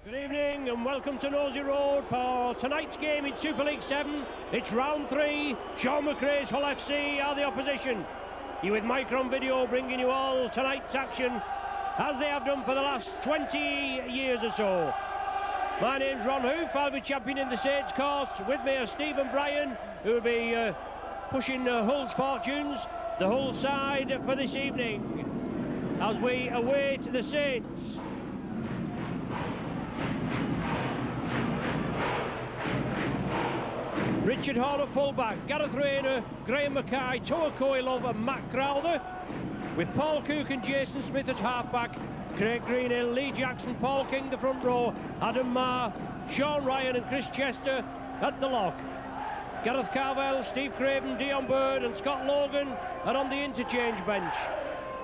Good evening and welcome to Nosey Road for tonight's game in Super League 7. It's round 3. Sean McRae's Hull FC are the opposition. You with Micron Video bringing you all tonight's action as they have done for the last 20 years or so. My name's Ron Hoof. I'll be championing the Saints course. With me are Steve and Brian, who will be pushing Hull's fortunes, the Hull side for this evening as we await the Saints. Richard Hall at fullback, Gareth Rayner, Graham Mackay, Toa Coelho and Matt Crowther, with Paul Cook and Jason Smith at halfback, Craig Greenhill, Lee Jackson, Paul King the front row, Adam Marr, Sean Ryan and Chris Chester at the lock. Gareth Carvel, Steve Craven, Dion Bird and Scott Logan are on the interchange bench.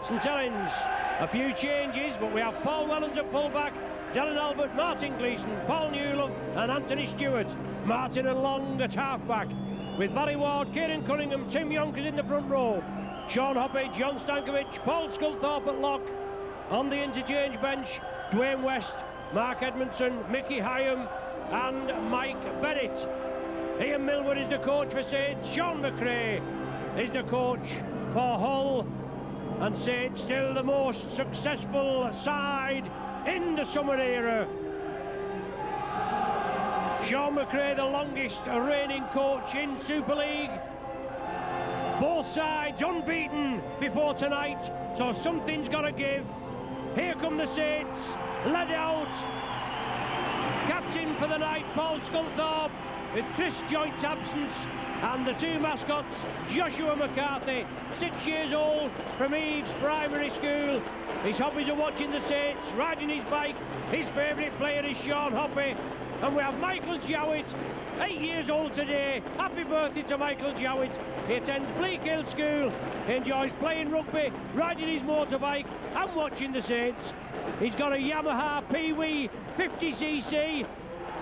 St Helens, a few changes, but we have Paul Wellens at fullback, Darren Albert, Martin Gleeson, Paul Newlove and Anthony Stewart. Martin and Long at halfback, with Barry Ward, Kieran Cunningham, Tim Yonkers in the front row, Sean Hoppage, John Stankovic, Paul Sculthorpe at lock. On the interchange bench, Dwayne West, Mark Edmondson, Mickey Hyam and Mike Bennett. Ian Millward is the coach for Saints. Sean McRae is the coach for Hull, and Saints still the most successful side in the summer era. Sean McRae, the longest reigning coach in Super League. Both sides unbeaten before tonight, so something's got to give. Here come the Saints, led out. Captain for the night, Paul Sculthorpe, with Chris Joynt's absence, and the two mascots, Joshua McCarthy, 6 years old, from Eves Primary School. His hobbies are watching the Saints, riding his bike. His favourite player is Sean Hoppy. And we have Michael Jowett, 8 years old today. Happy birthday to Michael Jowett. He attends Bleak Hill School. He enjoys playing rugby, riding his motorbike and watching the Saints. He's got a Yamaha Pee-wee 50cc.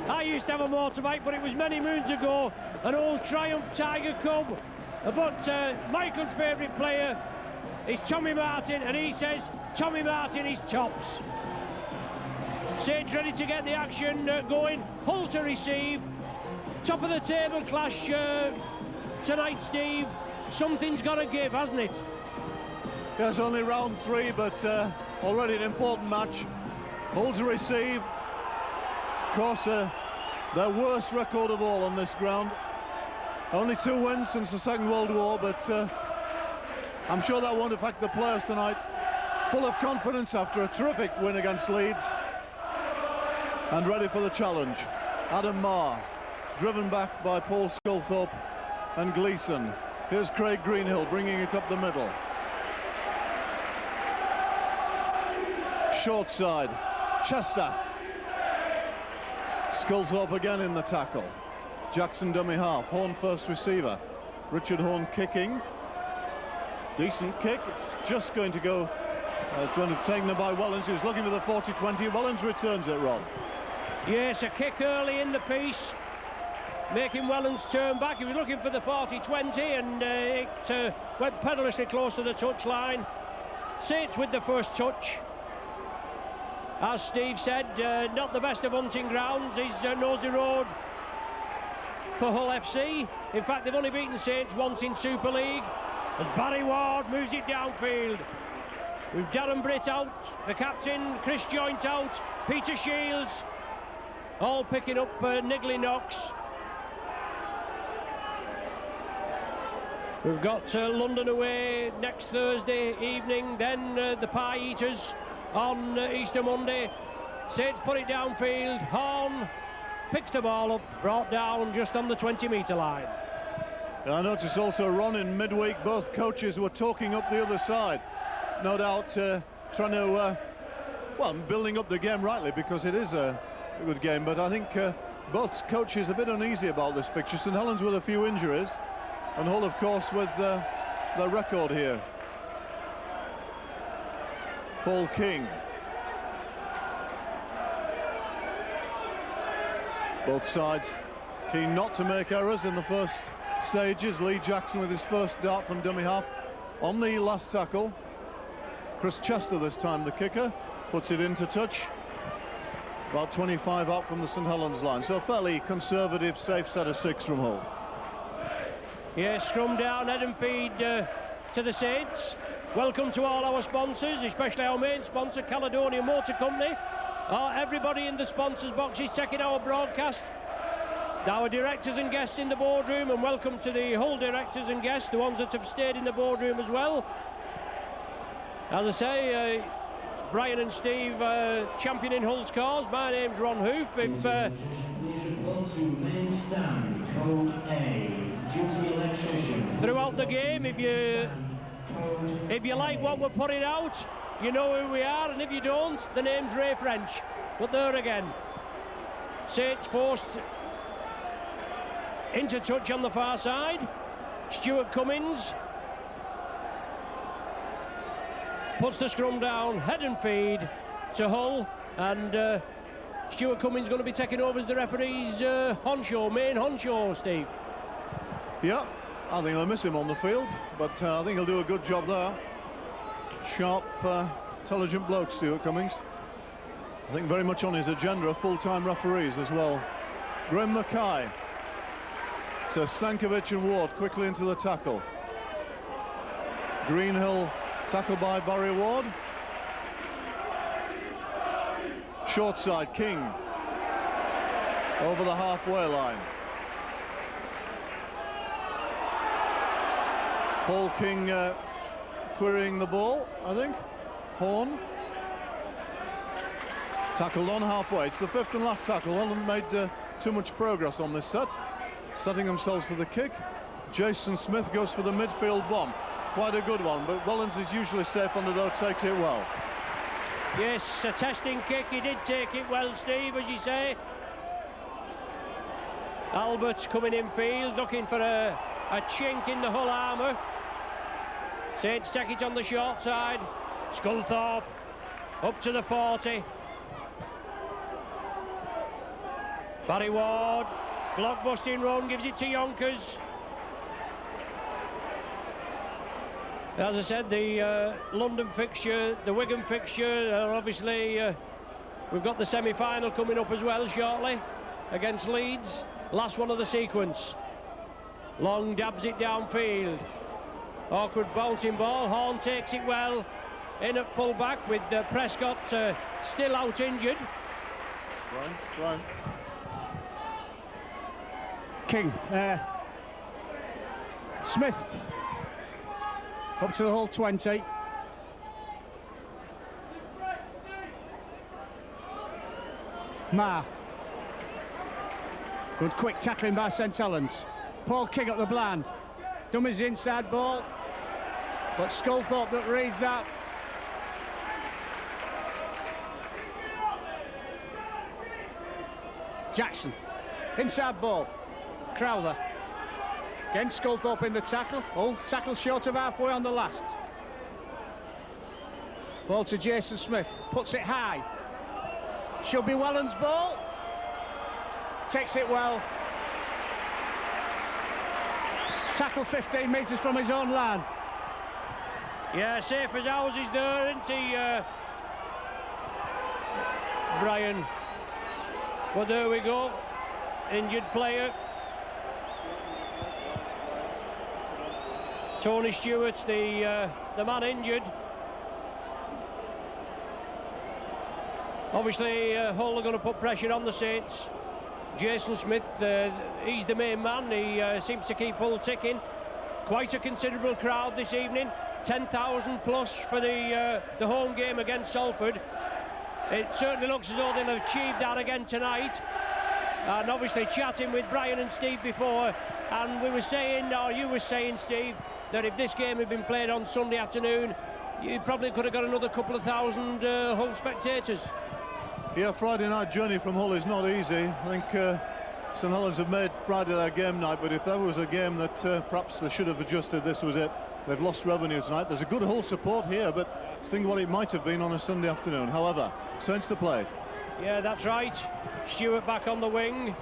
I used to have a motorbike, but it was many moons ago. An old Triumph Tiger Cub. But Michael's favourite player is Tommy Martin, and he says Tommy Martin is tops. Saints ready to get the action going. Hull to receive. Top of the table clash tonight, Steve. Something's got to give, hasn't it? Yes, only round 3, but already an important match. Hull to receive. Of course, their worst record of all on this ground. Only 2 wins since the Second World War, but I'm sure that won't affect the players tonight. Full of confidence after a terrific win against Leeds. And ready for the challenge. Adam Marr, driven back by Paul Sculthorpe and Gleeson. Here's Craig Greenhill bringing it up the middle. Short side, Chester. Sculthorpe again in the tackle. Jackson dummy half, Horn first receiver. Richard Horn kicking. Decent kick, just going to go, it's going to be taken by Wellens, who's looking for the 40-20. Wellens returns it, Ron. Yes, a kick early in the piece, making Wellens turn back. He was looking for the 40-20 and it went perilously close to the touchline. Saints with the first touch. As Steve said, not the best of hunting grounds is Nosey Road for Hull FC. In fact, they've only beaten Saints once in Super League, as Barry Ward moves it downfield. With Darren Britt out, the captain, Chris Joynt out, Peter Shields, all picking up niggly knocks. We've got London away next Thursday evening, then the Pie Eaters on Easter Monday. Saints put it downfield. Horn picks the ball up, brought down just on the 20-metre line. And I noticed also, Ron, in midweek, both coaches were talking up the other side. No doubt trying to, well, building up the game rightly, because it is a good game, but I think both coaches a bit uneasy about this fixture. St Helens with a few injuries, and Hull, of course, with their record here. Paul King. Both sides keen not to make errors in the first stages. Lee Jackson with his first dart from dummy half on the last tackle. Chris Chester this time, the kicker, puts it into touch. about 25 out from the St Helens line. So a fairly conservative, safe set of 6 from Hull. Yeah, scrum down, head and feed to the Saints. Welcome to all our sponsors, especially our main sponsor, Caledonia Motor Company. Everybody in the sponsors box is checking our broadcast. Our directors and guests in the boardroom, and welcome to the Hull directors and guests, the ones that have stayed in the boardroom as well. As I say, Brian and Steve championing Hull's cause. My name's Ron Hoof. Throughout the game, if you like what we're putting out, you know who we are, and if you don't, the name's Ray French. But there again, Saints forced into touch on the far side. Stuart Cummins puts the scrum down, head and feed to Hull, and Stuart Cummins going to be taking over as the referee's main honcho, Steve. Yeah, I think they'll miss him on the field, but I think he'll do a good job there. Sharp, intelligent bloke, Stuart Cummins. I think very much on his agenda, full-time referees as well. Graham Mackay to Stankovic and Ward quickly into the tackle. Greenhill tackled by Barry Ward. Short side, King over the halfway line. Paul King querying the ball, I think. Horn tackled on halfway. It's the 5th and last tackle. Well, haven't made too much progress on this set. Setting themselves for the kick. Jason Smith goes for the midfield bomb. Quite a good one, but Wellens is usually safe under though, takes it well. Yes, a testing kick. He did take it well, Steve, as you say. Albert's coming in field, looking for a chink in the Hull armour. Saints take it on the short side. Sculthorpe up to the 40. Barry Ward, block-busting run, gives it to Yonkers. As I said, the London fixture, the Wigan fixture, obviously we've got the semi-final coming up as well shortly against Leeds. Last one of the sequence. Long dabs it downfield. Awkward bouncing ball. Horn takes it well in at full-back with Prescott still out injured. Right. King, Smith up to the Hull 20. Ma. Good quick tackling by St Helens. Paul King up the blind. Dummy's inside ball, but Sculthorpe that reads that. Jackson, inside ball. Crowther. Again, Sculthorpe in the tackle. Oh, tackle short of halfway on the last. Ball to Jason Smith. Puts it high. Should be Wellens' ball. Takes it well. Tackle 15 metres from his own line. Yeah, safe as ours is there, isn't he, Brian? Well, there we go. Injured player. Tony Stewart's the man injured. Obviously, Hull are going to put pressure on the Saints. Jason Smith, he's the main man. He seems to keep Hull ticking. Quite a considerable crowd this evening. 10,000 plus for the home game against Salford. It certainly looks as though they'll have achieved that again tonight. And obviously chatting with Brian and Steve before, and we were saying, or you were saying, Steve, that if this game had been played on Sunday afternoon, you probably could have got another couple of thousand Hull spectators. Yeah, Friday night journey from Hull is not easy. I think St Helens have made Friday their game night, but if there was a game that perhaps they should have adjusted, this was it. They've lost revenue tonight. There's a good Hull support here, but think what it might have been on a Sunday afternoon. However, Saints to play. Yeah, that's right. Stewart back on the wing.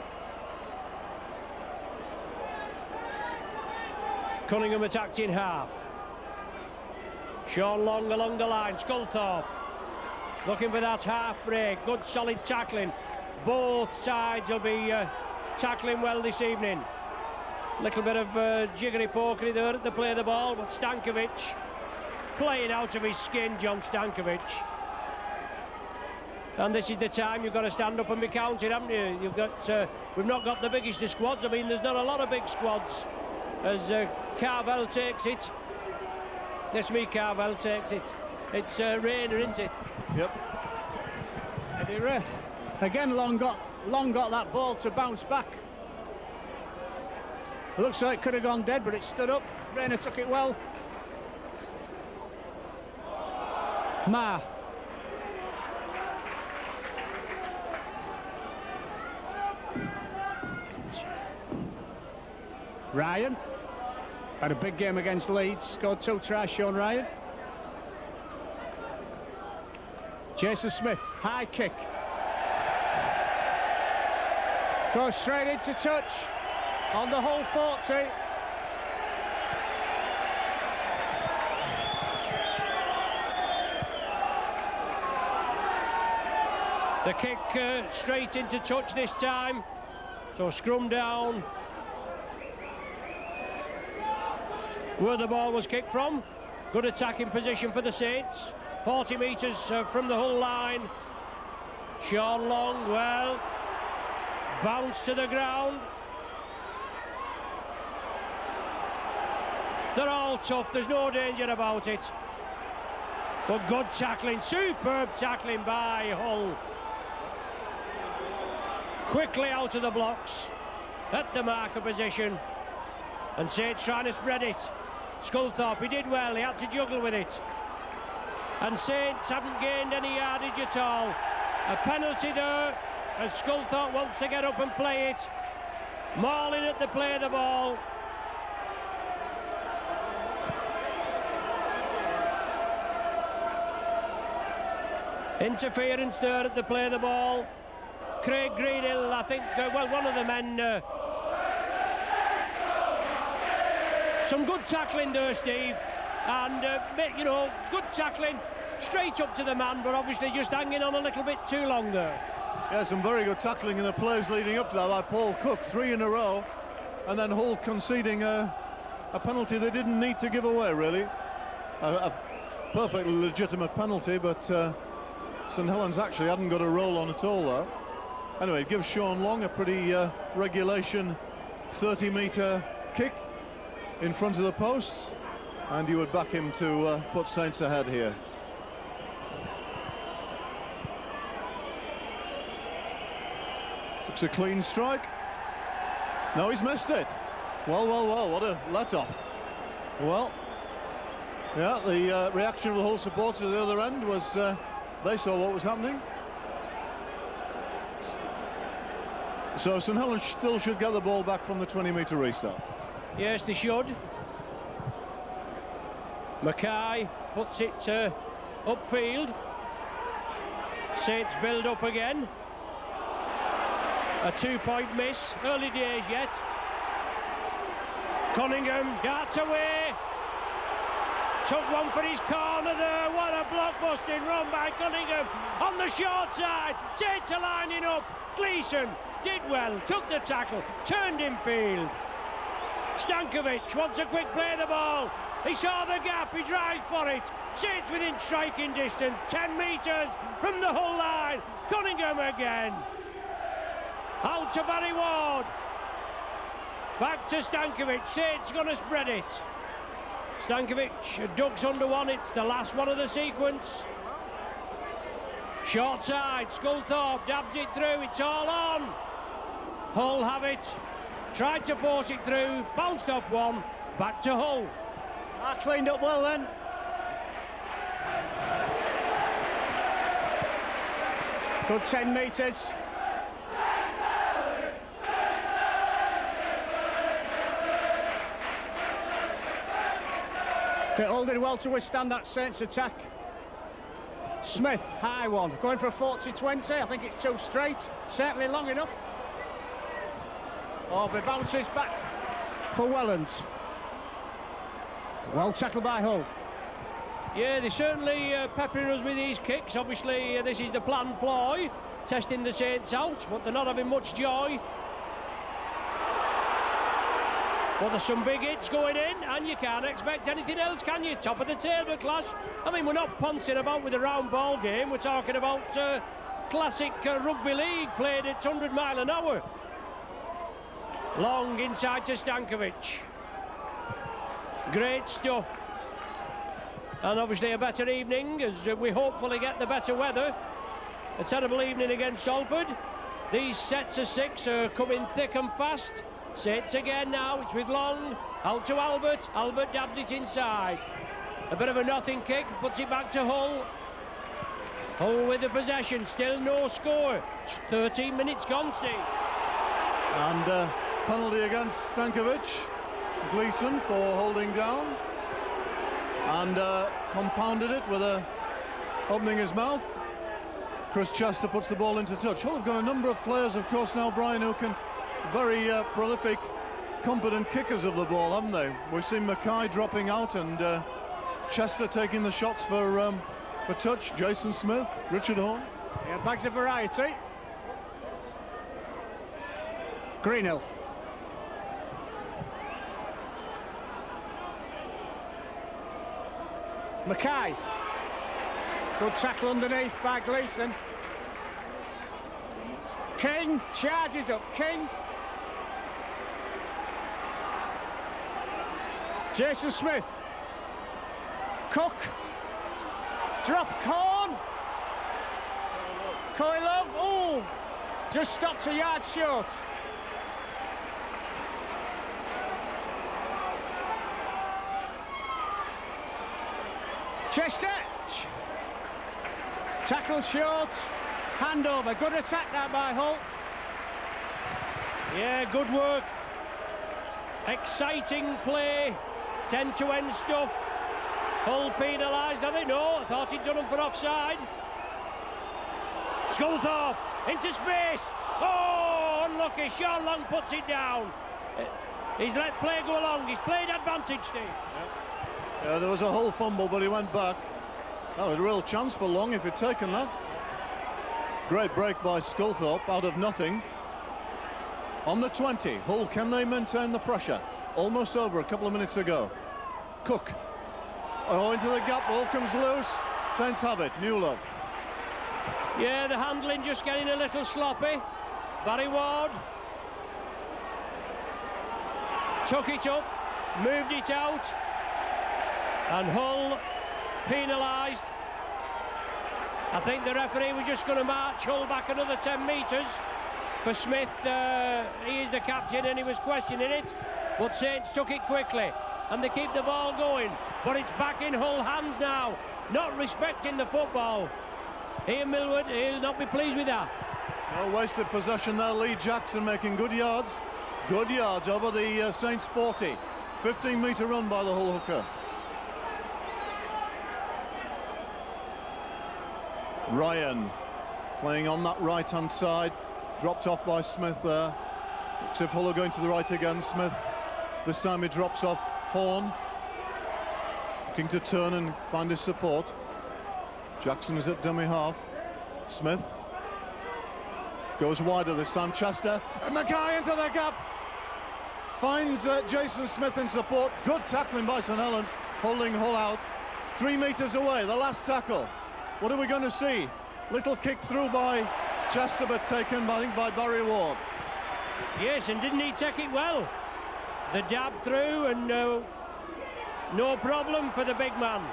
Cunningham attacked in half. Sean Long along the line. Sculthorpe looking for that half break. Good solid tackling. both sides will be tackling well this evening. Little bit of jiggery-pokery there at the play of the ball, but Stankovic playing out of his skin, John Stankovic. And this is the time you've got to stand up and be counted, haven't you? We've not got the biggest of squads. I mean, there's not a lot of big squads. As Carvel takes it. Yes, me, Carvel takes it. It's Rayner, isn't it? Yep. Eddie Ray. Again, Long got that ball to bounce back. It looks like it could have gone dead, but it stood up. Rayner took it well. Ma. Ryan had a big game against Leeds, scored 2 tries, Sean Ryan. Jason Smith, high kick. Goes straight into touch on the Hull 40. The kick straight into touch this time. So scrum down. Where the ball was kicked from. Good attacking position for the Saints. 40 metres from the Hull line. Sean Long, well, bounce to the ground. They're all tough, there's no danger about it. But good tackling, superb tackling by Hull. Quickly out of the blocks, at the marker position. And Saints trying to spread it. Sculthorpe, he did well, he had to juggle with it. And Saints haven't gained any yardage at all. A penalty there, as Sculthorpe wants to get up and play it. Mauling at the play of the ball. Interference there at the play of the ball. Craig Greenhill, I think, well, one of the men... some good tackling there, Steve, and you know, good tackling straight up to the man, but obviously just hanging on a little bit too long there. Yeah, some very good tackling in the plays leading up to that by Paul Cook, 3 in a row, and then Hull conceding a penalty they didn't need to give away, really. A perfectly legitimate penalty, but St Helens actually hadn't got a roll on at all there. Anyway, it gives Sean Long a pretty regulation 30-metre kick in front of the posts, and you would back him to put Saints ahead here. It's a clean strike. No, he's missed it. Well, what a let-off. Well, yeah, the reaction of the Hull supporters at the other end was they saw what was happening. So St Helens still should get the ball back from the 20-metre restart. Yes, they should. Mackay puts it upfield. Saints build up again. A 2-point miss. Early days yet. Cunningham darts away. Took one for his corner there. What a blockbusting run by Cunningham on the short side. Saints are lining up. Gleeson did well. Took the tackle. Turned in field. Stankovic wants a quick play of the ball. He saw the gap, he drives for it. Saints within striking distance, 10 metres from the Hull line. Cunningham again. Out to Barry Ward. Back to Stankovic. Saints going to spread it. Stankovic ducks under one. It's the last one of the sequence. Short side. Sculthorpe dabs it through. It's all on. Hull have it. Tried to force it through, bounced off one, back to Hull. Cleaned up well then. Good 10 metres. They all did well to withstand that Saints attack. Smith, high one, going for a 40-20. I think it's 2 straight, certainly long enough. Aubrey bounces back for Wellens. Well tackled by Hull. Yeah, they're certainly peppering us with these kicks. Obviously, this is the planned ploy. testing the Saints out, but they're not having much joy. But there's some big hits going in, and you can't expect anything else, can you? Top of the table clash. I mean, we're not pouncing about with a round ball game. We're talking about classic rugby league played at 100 mile an hour. Long inside to Stankovic. Great stuff. And obviously a better evening as we hopefully get the better weather. A terrible evening against Salford. These sets of 6 are coming thick and fast. Saints again now, it's with Long, out to Albert, Albert dabs it inside. A bit of a nothing kick, puts it back to Hull. Hull with the possession, still no score. 13 minutes gone, Steve. And penalty against Stankovic. Gleeson for holding down. And compounded it with opening his mouth. Chris Chester puts the ball into touch. Hull have got a number of players, of course, now, Brian, who can very prolific, competent kickers of the ball, haven't they? We've seen Mackay dropping out and Chester taking the shots for touch. Jason Smith, Richard Horne. Yeah, bags of variety. Greenhill. Mackay. Good tackle underneath by Gleeson. King charges up. King. Jason Smith. Cook. Drop corn. Coylove. Oh, just stopped a yard short. Chester. Tackle short. Handover. Good attack that by Hull. Yeah, good work. Exciting play. 10-to-end stuff. Hull penalised, I think. No, I thought he'd done them for offside. Sculthorpe into space. Oh, unlucky. Sean Long puts it down. He's let play go along. He's played advantage, Steve. Yep. Yeah, there was a Hull fumble, but he went back. That was a real chance for Long if he'd taken that. Great break by Sculthorpe out of nothing. On the 20, Hull, can they maintain the pressure? Almost over a couple of minutes ago. Cook. Oh, into the gap, ball comes loose. Saints have it, Newlove. Yeah, the handling just getting a little sloppy. Barry Ward. Took it up, moved it out. And Hull penalised. I think the referee was just going to march Hull back another 10 metres. For Smith, he is the captain and he was questioning it, but Saints took it quickly and they keep the ball going, but it's back in Hull hands now, not respecting the football. Ian Millward, he'll not be pleased with that. No wasted possession there. Lee Jackson making good yards over the Saints 40. 15-metre run by the Hull hooker. Ryan playing on that right-hand side, dropped off by Smith there. Looks if Hull are going to the right again. Smith, this time he drops off Horne, looking to turn and find his support. Jackson is at dummy half. Smith goes wider this time. Chester, and Mackay into the gap, finds Jason Smith in support. Good tackling by St Helens, holding Hull out. 3 metres away, the last tackle. What are we going to see? Little kick through by Chester, but taken, I think, by Barry Ward. Yes, and didn't he take it well? The dab through, and no problem for the big man.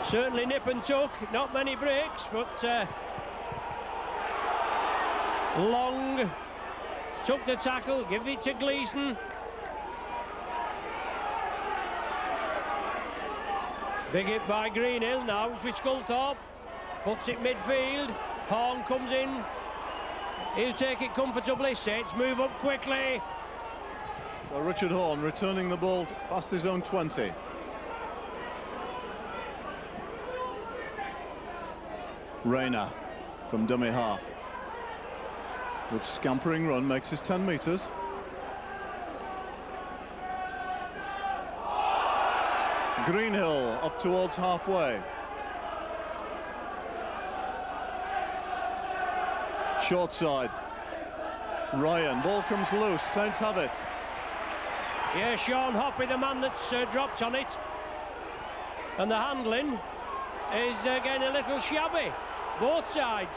Certainly nip and tuck, not many breaks, but Long took the tackle, give it to Gleeson. Big hit by Greenhill, now it's with Sculthorpe. Puts it midfield, Horne comes in. He'll take it comfortably, Saints move up quickly. So Richard Horne returning the ball past his own 20. Rayner from dummy half. Good scampering run, makes his 10 metres. Greenhill up towards halfway. Short side. Ryan, ball comes loose, Saints have it. Yeah, Sean Hoppy, the man that's dropped on it. And the handling is getting a little shabby, both sides.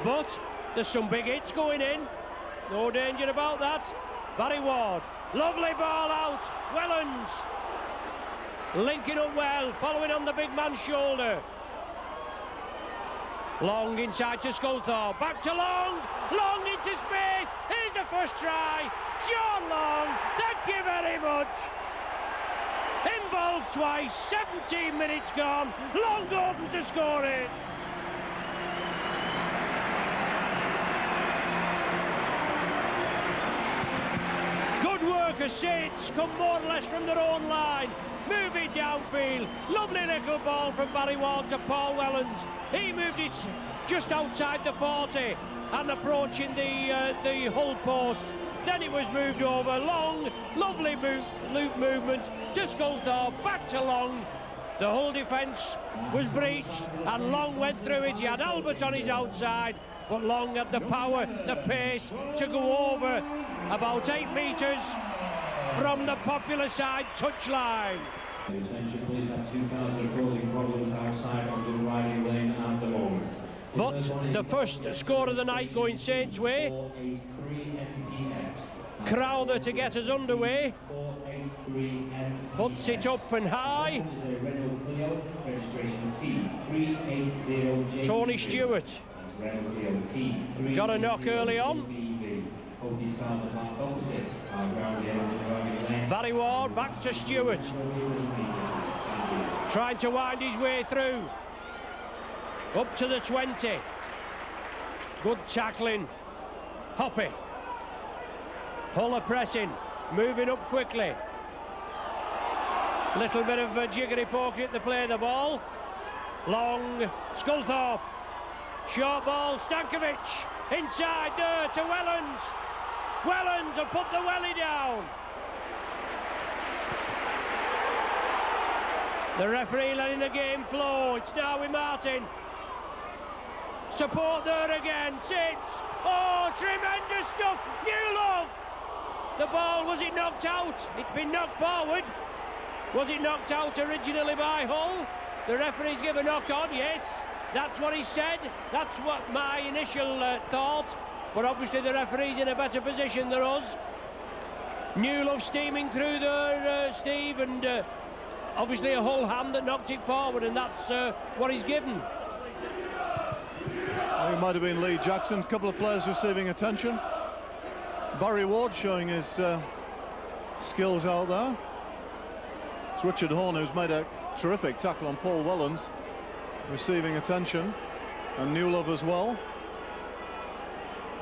But there's some big hits going in. No danger about that. Barry Ward, lovely ball out. Wellens linking up well, following on the big man's shoulder. Long inside to Sculthorpe, back to Long, Long into space, here's the first try, Sean Long, thank you very much. Involved twice, 17 minutes gone, Long opens to score it. Good work as Saints come more or less from their own line. Moving downfield, lovely little ball from Barry Ward to Paul Wellens. He moved it just outside the 40 and approaching the Hull post. Then it was moved over, Long, lovely loop movement to Sculthorpe, back to Long. The Hull defence was breached and Long went through it. He had Albert on his outside, but Long had the power, the pace to go over about 8 metres from the popular side touchline. Attention, please have 2,000 causing problems outside on the riding lane at the moment. But the first score of the night going Saints' way. Crowther to get us underway. Puts it up and high. Tony Stewart got a knock early on. Barry Ward back to Stewart, trying to wind his way through up to the 20. Good tackling. Hoppy. Hull are pressing, moving up quickly. Little bit of jiggery pokery at the play of the ball. Long, Sculthorpe. Short ball, Stankovic. Inside there to Wellens. Wellens have put the welly down. The referee letting the game flow. It's now with Martin. Support there again. Sits. Oh, tremendous stuff. New love. The ball, was it knocked out? It's been knocked forward. Was it knocked out originally by Hull? The referee's given a knock on, yes. That's what he said. That's what my initial thought. But obviously the referee's in a better position than us. New love steaming through there, Steve, and obviously a Hull hand that knocked it forward, and that's what he's given. It might have been Lee Jackson. A couple of players receiving attention. Barry Ward showing his skills out there. It's Richard Horne, who's made a terrific tackle on Paul Wellens, receiving attention, and Newlove as well.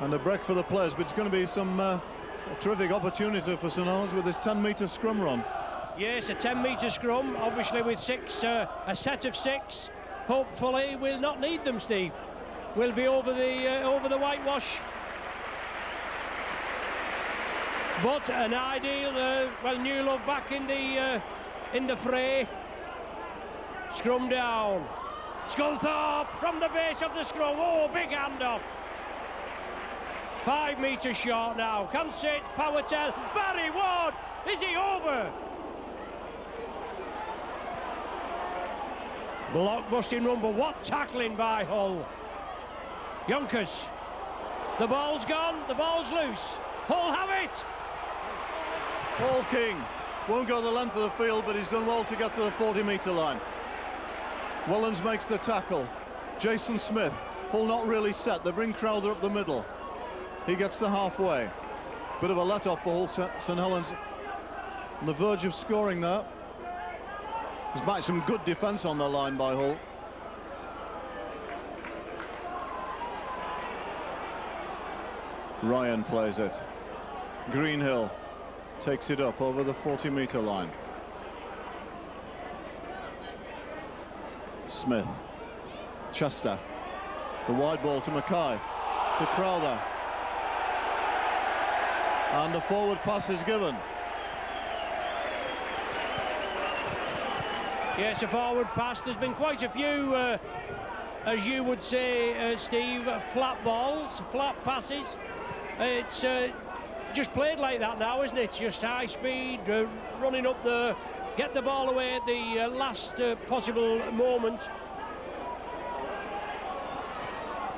And a break for the players, but it's going to be some a terrific opportunity for St Helens with this 10-metre scrum run. Yes, a 10-metre scrum, obviously with a set of 6. Hopefully we'll not need them, Steve. We'll be over the whitewash. But an ideal, Newlove back in the fray. Scrum down. Sculthorpe from the base of the scrum. Oh, big handoff. 5 metres short now. Can sit, power tell. Barry Ward, is he over? Blockbusting run, but what tackling by Hull. Yonkers. The ball's gone, the ball's loose. Hull have it. Paul King won't go the length of the field, but he's done well to get to the 40-metre line. Wellens makes the tackle. Jason Smith. Hull not really set. They bring Crowther up the middle. He gets to halfway. Bit of a let-off for Hull. St Helens on the verge of scoring there. There's back some good defence on the line by Hull. Ryan plays it. Greenhill takes it up over the 40-metre line. Smith. Chester. The wide ball to Mackay. To Crowther. And the forward pass is given. Yes, a forward pass. There's been quite a few as you would say, Steve, flat balls, flat passes. It's just played like that now, isn't it? Just high speed, running up there, get the ball away at the last possible moment.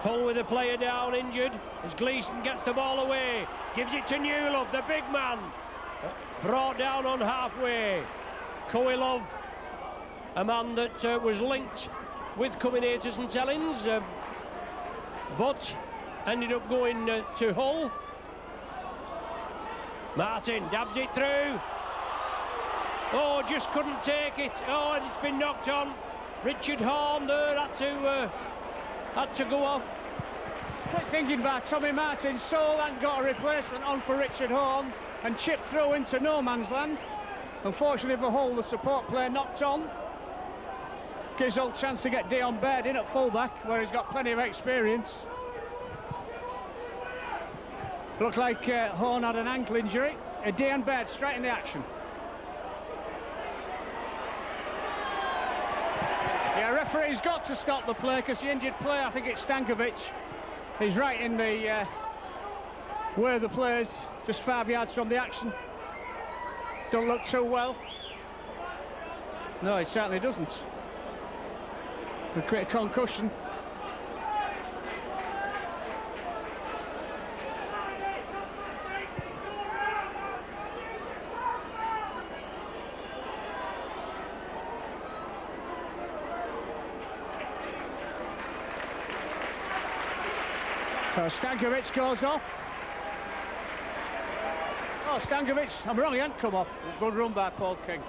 Hull with a player down, injured, as Gleeson gets the ball away, gives it to Newlove, the big man, brought down on halfway. Koilov, a man that was linked with Cuminators and Helens, but ended up going to Hull. Martin dabs it through. Oh, just couldn't take it. Oh, and it's been knocked on. Richard Horn there had to go off. Quick thinking by Tommy Martin. Seoul hadn't got a replacement on for Richard Horn and chipped through into no man's land. Unfortunately for Hull, the support player knocked on. Gives Hull a chance to get Dion Baird in at fullback, where he's got plenty of experience. Looked like Horn had an ankle injury. Dion Baird straight in the action. Yeah, referee's got to stop the play because the injured player, I think it's Stankovic, he's right in the where the players, just 5 yards from the action. Don't look too well. No, it certainly doesn't. Could create a concussion. So Stankovic goes off. Oh, Stankovic, I'm wrong, he hadn't come off. Good run by Paul King.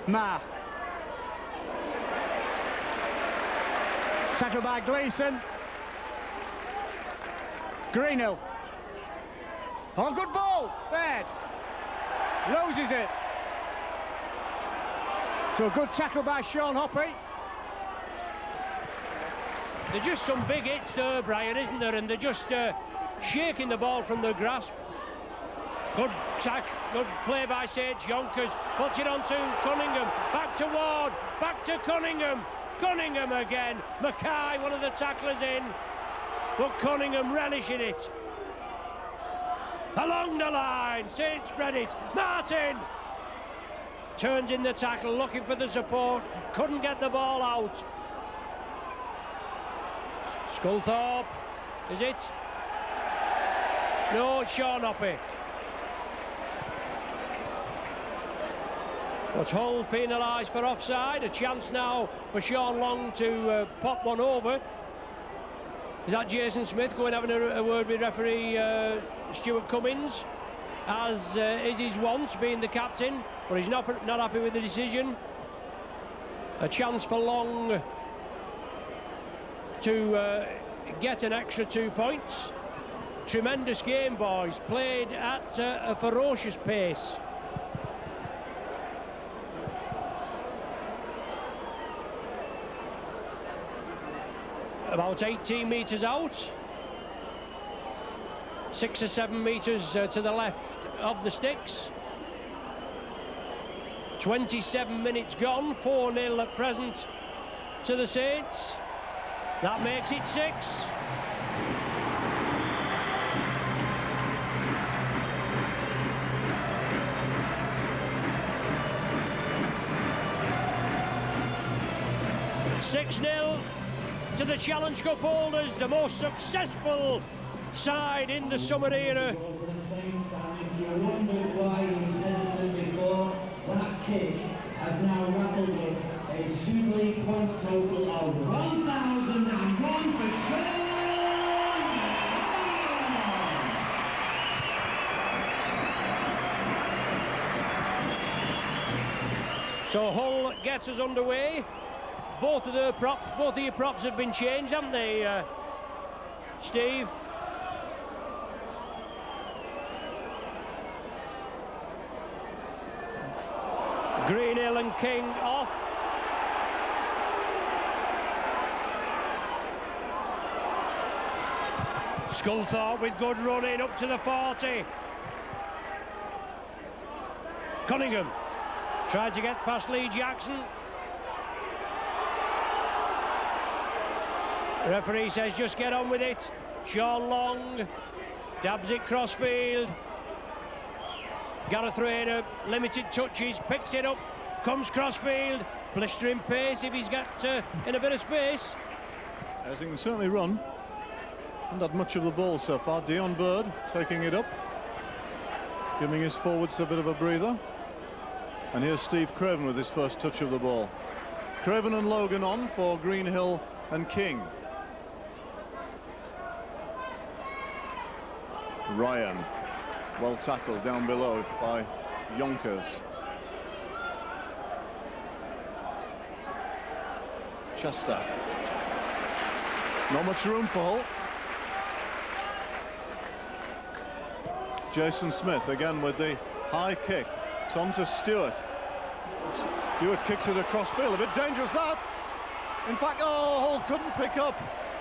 Ma. Tackled by Gleeson. Greenhill. Oh, good ball. Baird. Loses it. So a good tackle by Sean Hoppy. There's just some big hits there, Brian, isn't there? And they're just shaking the ball from the grasp. Good tack, good play by St Jonkers. Puts it on to Cunningham. Back to Ward. Back to Cunningham. Cunningham again. Mackay, one of the tacklers in. But Cunningham relishing it. Along the line. St spread it. Martin turns in the tackle, looking for the support. Couldn't get the ball out. Sculthorpe, is it? No, it's Sean Hoppy. But Hull penalised for offside. A chance now for Sean Long to pop one over. Is that Jason Smith going having a word with referee Stuart Cummins, as is his wont, being the captain, but he's not happy with the decision. A chance for Long to get an extra 2 points. Tremendous game, boys, played at a ferocious pace. About 18 metres out, 6 or 7 metres to the left of the sticks. 27 minutes gone, 4-0 at present to the Saints. That makes it 6. To the Challenge Cup holders, the most successful side in the summer era. If you wondered why he was hesitant before, that kick has now rattled up a Super League points total of 1,001 for Sean. So Hull gets us underway. Both of your props have been changed, haven't they, Steve? Greenhill and King off. Sculthorpe with good running up to the 40. Cunningham tried to get past Lee Jackson. The referee says just get on with it. Sean Long dabs it crossfield. Gareth Rayner, limited touches, picks it up, comes crossfield, blistering pace if he's got in a bit of space. As he can certainly run. Hasn't had much of the ball so far. Dion Bird taking it up, giving his forwards a bit of a breather. And here's Steve Craven with his first touch of the ball. Craven and Logan on for Greenhill and King. Ryan, well tackled down below by Yonkers. Chester. Not much room for Hull. Jason Smith again with the high kick. It's on to Stewart. Stewart kicks it across field. A bit dangerous that. In fact, Hull couldn't pick up.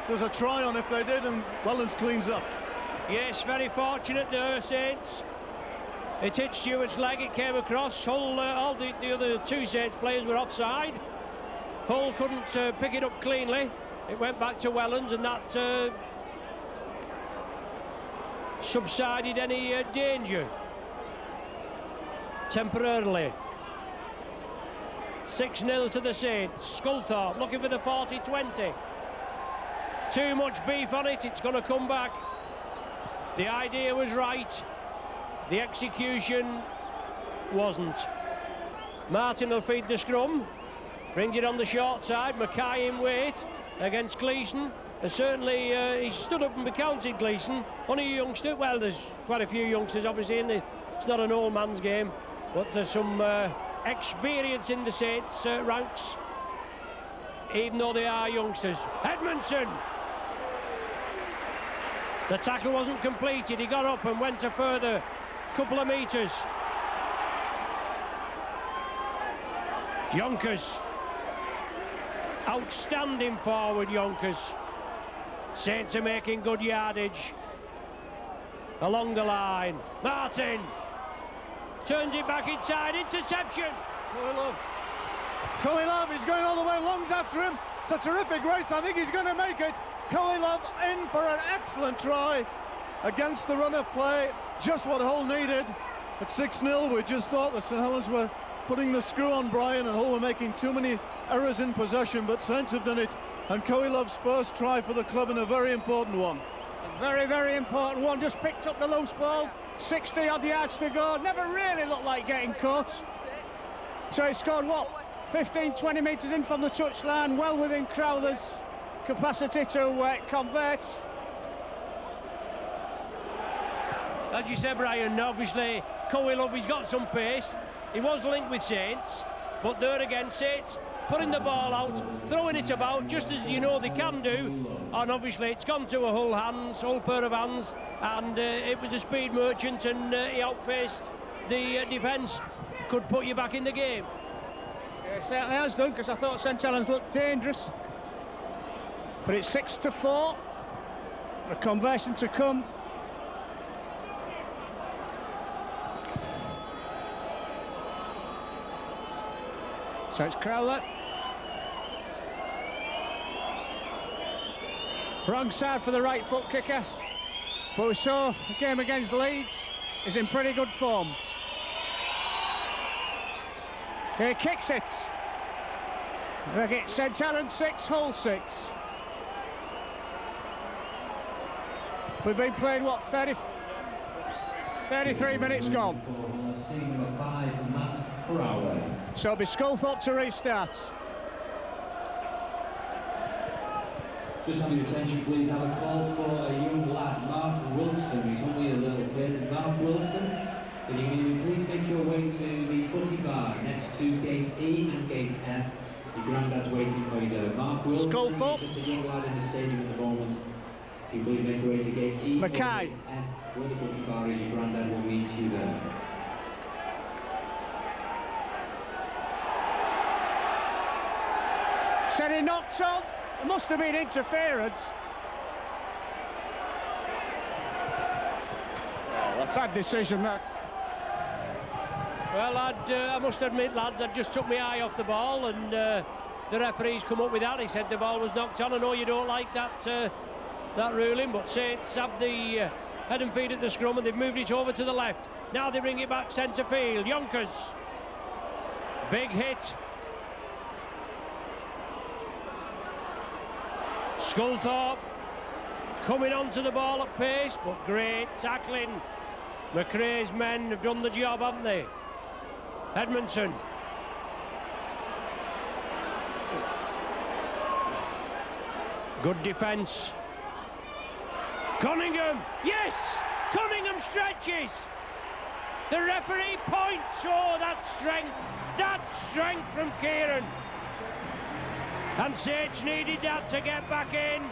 There's a try on if they did, and Wellens cleans up. Yes, very fortunate there, Saints. It hit Stewart's leg, it came across. Hull, all the other two Saints players were offside. Hull couldn't pick it up cleanly. It went back to Wellens, and that subsided any danger temporarily. 6-0 to the Saints. Sculthorpe looking for the 40-20. Too much beef on it, it's going to come back. The idea was right, the execution wasn't. Martin will feed the scrum, brings it on the short side. Mackay in weight against Gleeson. Certainly he stood up and be counted, Gleeson. Only a youngster. Well, there's quite a few youngsters obviously in this. It's not an old man's game, but there's some experience in the Saints ranks, even though they are youngsters. Edmondson. The tackle wasn't completed. He got up and went a further couple of metres. Yonkers. Outstanding forward, Yonkers. Saints are making good yardage along the line. Martin turns it back inside. Interception. Kohilov, he's going all the way. Long's after him. It's a terrific race. I think he's going to make it. Kohilov in for an excellent try against the run of play. Just what Hull needed. At 6-0, we just thought that St Helens were putting the screw on Brian and Hull were making too many errors in possession, but Saints have done it. And Kohilov's first try for the club, and a very important one. A very, very important one. Just picked up the loose ball. 60 odd yards to go. Never really looked like getting caught. So he scored what? 15-20 metres in from the touchline, well within Crowther's capacity to convert. As you said, Brian, obviously Kohilov, he's got some pace. He was linked with Saints, but there again, Saints putting the ball out, throwing it about, just as you know they can do. And obviously it's gone to a Hull pair of hands, and it was a speed merchant, and he outpaced the defence. Could put you back in the game. Yeah, it certainly has done, because I thought St Helens looked dangerous. But it's 6-4. A conversion to come. So it's Crowther. Wrong side for the right foot kicker. But we saw the game against Leeds is in pretty good form. He kicks it. St Helens 6, Hull 6. We've been playing, what, 33 minutes gone. So it'll be Sculthorpe to restart. Just have your attention, please. Have a call for a young lad, Mark Wilson. He's only a little kid. Mark Wilson, can you please make your way to the footy bar next to gate E and gate F? Your granddad's waiting for you there. Mark Wilson, Sculthorpe. just a young lad in the stadium at the moment. Can you please make your way to gate E or Mackay. gate F, where the footy bar is? Your granddad will meet you there. Said he knocked on. It must have been interference. Bad decision, that. Well, I must admit, lads, I just took my eye off the ball, and the referee's come up with that. He said the ball was knocked on. I know you don't like that that ruling, but Saints have the head and feet at the scrum, and they've moved it over to the left. Now they bring it back centre field. Yonkers, big hit. Sculthorpe coming onto the ball at pace, but great tackling. McRae's men have done the job, haven't they? Edmondson. Good defence. Cunningham, yes! Cunningham stretches. The referee points. Oh, that strength from Kieran. And Sage needed that to get back in.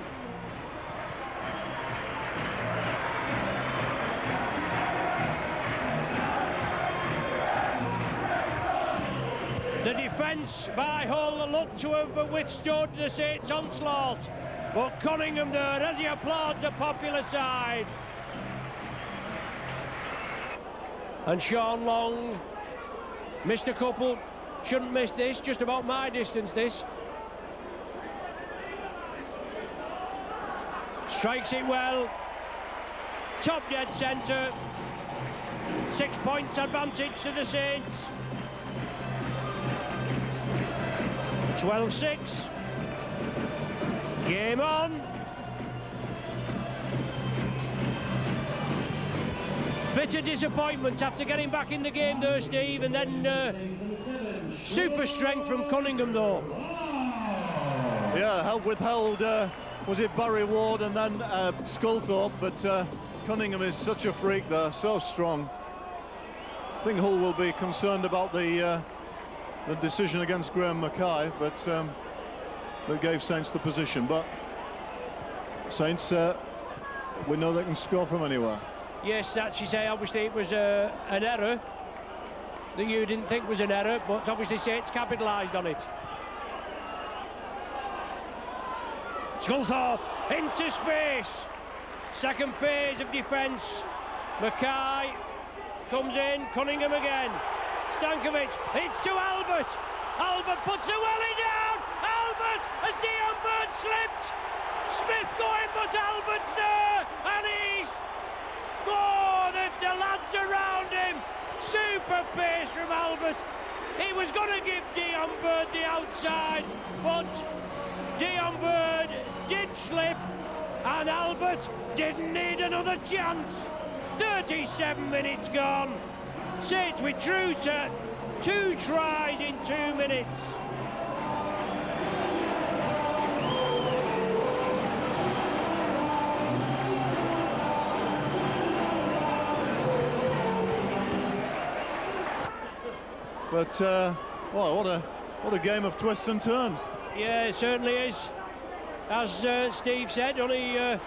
The defence by Hull looked to have withstood the Saints' onslaught. But Cunningham there, as he applauds the popular side. And Sean Long missed a couple. Shouldn't miss this, just about my distance this. Strikes it well. Top dead centre. 6 points advantage to the Saints. 12-6. Game on. Bit of disappointment after getting back in the game there, Steve, and then super strength from Cunningham though. Yeah, withheld, was it Barry Ward and then Sculthorpe, but Cunningham is such a freak there, so strong. I think Hull will be concerned about the decision against Graham Mackay, but that gave Saints the position. But Saints, we know they can score from anywhere. Yes, that's you say. Obviously, it was an error that you didn't think was an error, but obviously Saints capitalised on it. Sculthorpe into space. Second phase of defence. Mackay comes in. Cunningham again. Stankovic. It's to Albert. Albert puts the welly down. Albert as Dion Bird slipped. Smith going, but Albert's there, and he's. Oh, the lads around him. Super pace from Albert. He was going to give Dion Bird the outside, but Dion Bird did slip, and Albert didn't need another chance. 37 minutes gone. Saints withdrew to 2 tries in 2 minutes. But well, what a game of twists and turns. Yeah, it certainly is. As Steve said, only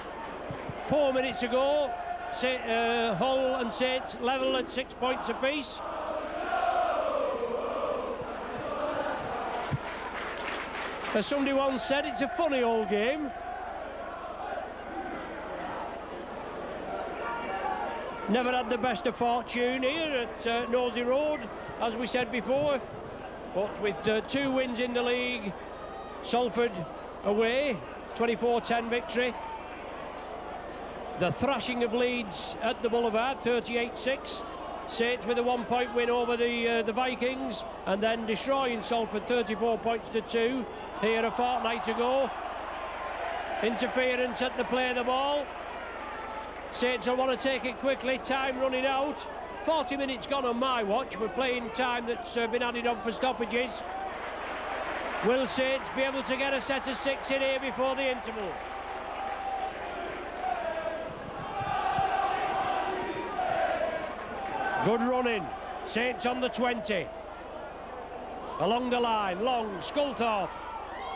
4 minutes ago, Hull and Saints level at 6 points apiece. As somebody once said, it's a funny old game. Never had the best of fortune here at Nosey Road, as we said before. But with 2 wins in the league, Salford away, 24-10 victory. The thrashing of Leeds at the Boulevard, 38-6. Saints with a 1-point win over the Vikings, and then destroying Salford 34 points to 2 here a fortnight ago. Interference at the play of the ball. Saints will want to take it quickly, time running out. 40 minutes gone on my watch. We're playing time that's been added on for stoppages. Will Saints be able to get a set of 6 in here before the interval? Good running. Saints on the 20. Along the line, Long, Sculthorpe.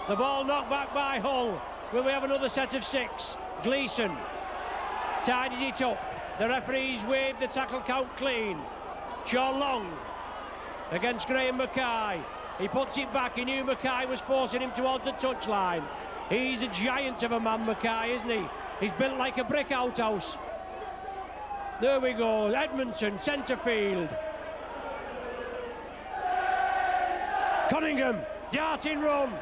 The ball knocked back by Hull. Will we have another set of 6? Gleeson tidies it up. The referees waved the tackle count clean. Sean Long against Graham Mackay. He puts it back. He knew Mackay was forcing him towards the touchline. He's a giant of a man, Mackay, isn't he? He's built like a brick outhouse. There we go. Edmondson, centre field. Cunningham, darting run.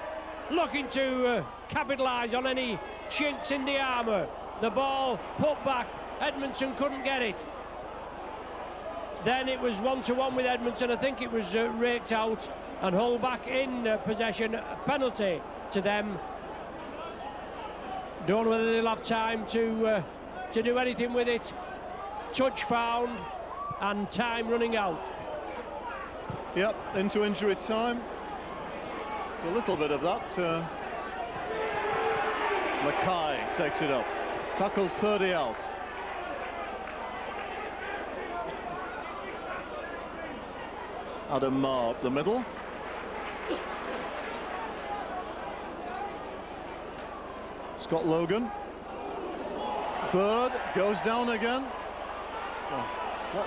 looking to capitalise on any chinks in the armour. The ball put back, Edmondson couldn't get it. Then it was 1-1 with Edmondson. I think it was raked out, and Hull back in possession. A penalty to them. Don't know whether they'll have time to do anything with it. Touch found and time running out. Yep, into injury time. A little bit of that. Mackay takes it up. Tackled 30 out. Adam Marr up the middle. Scott Logan. Bird goes down again. Oh, what?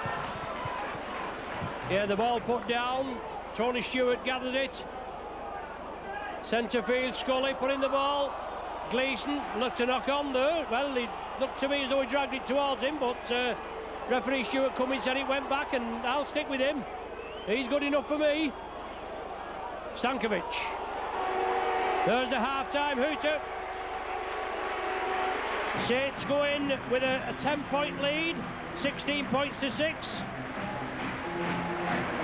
Yeah, the ball put down. Tony Stewart gathers it. Centre field, Scully putting the ball. Gleeson looked to knock on there. Well, he looked to me as though he dragged it towards him, but referee Stewart Cummins said it went back, and I'll stick with him. He's good enough for me. Stankovic. There's the half-time hooter. Saints go in with a 10-point lead, 16 points to 6.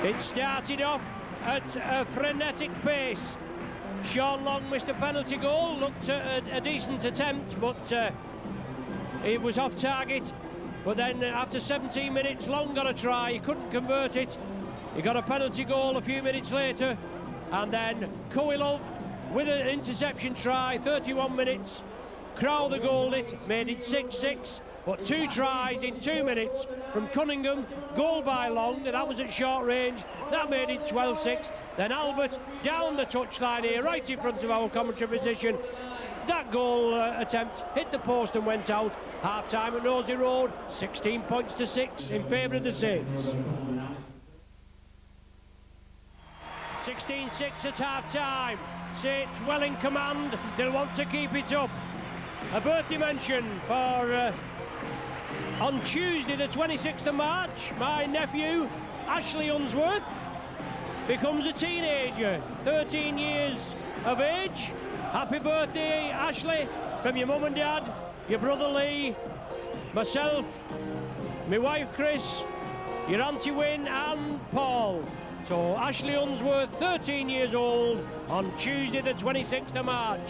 It started off at a frenetic pace. Sean Long missed a penalty goal, looked at a decent attempt, but it was off target. But then after 17 minutes, Long got a try, he couldn't convert it. He got a penalty goal a few minutes later, and then Coilov with an interception try, 31 minutes. Crowther goaled it, made it 6-6, but 2 tries in 2 minutes from Cunningham, goal by Long, that was at short range, that made it 12-6. Then Albert down the touchline here, right in front of our commentary position. That goal attempt hit the post and went out. Half time at Nosey Road, 16 points to 6 in favour of the Saints. 16-6 at half time. Saints well in command, they'll want to keep it up. A birthday mention for on Tuesday the 26th of March, my nephew Ashley Unsworth becomes a teenager, 13 years of age. Happy birthday, Ashley, from your mum and dad, your brother Lee, myself, my wife Chris, your auntie Wynne and Paul. So Ashley Unsworth, 13 years old, on Tuesday the 26th of March.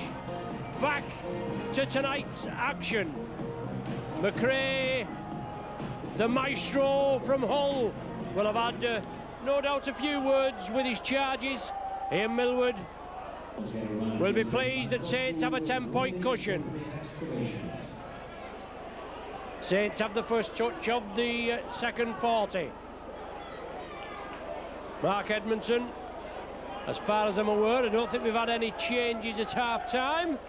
Back to tonight's action. McRae, the maestro from Hull, will have had no doubt a few words with his charges. Ian Millward will be pleased that Saints have a 10-point cushion. Saints have the first touch of the second 40. Mark Edmondson, as far as I'm aware, I don't think we've had any changes at half-time.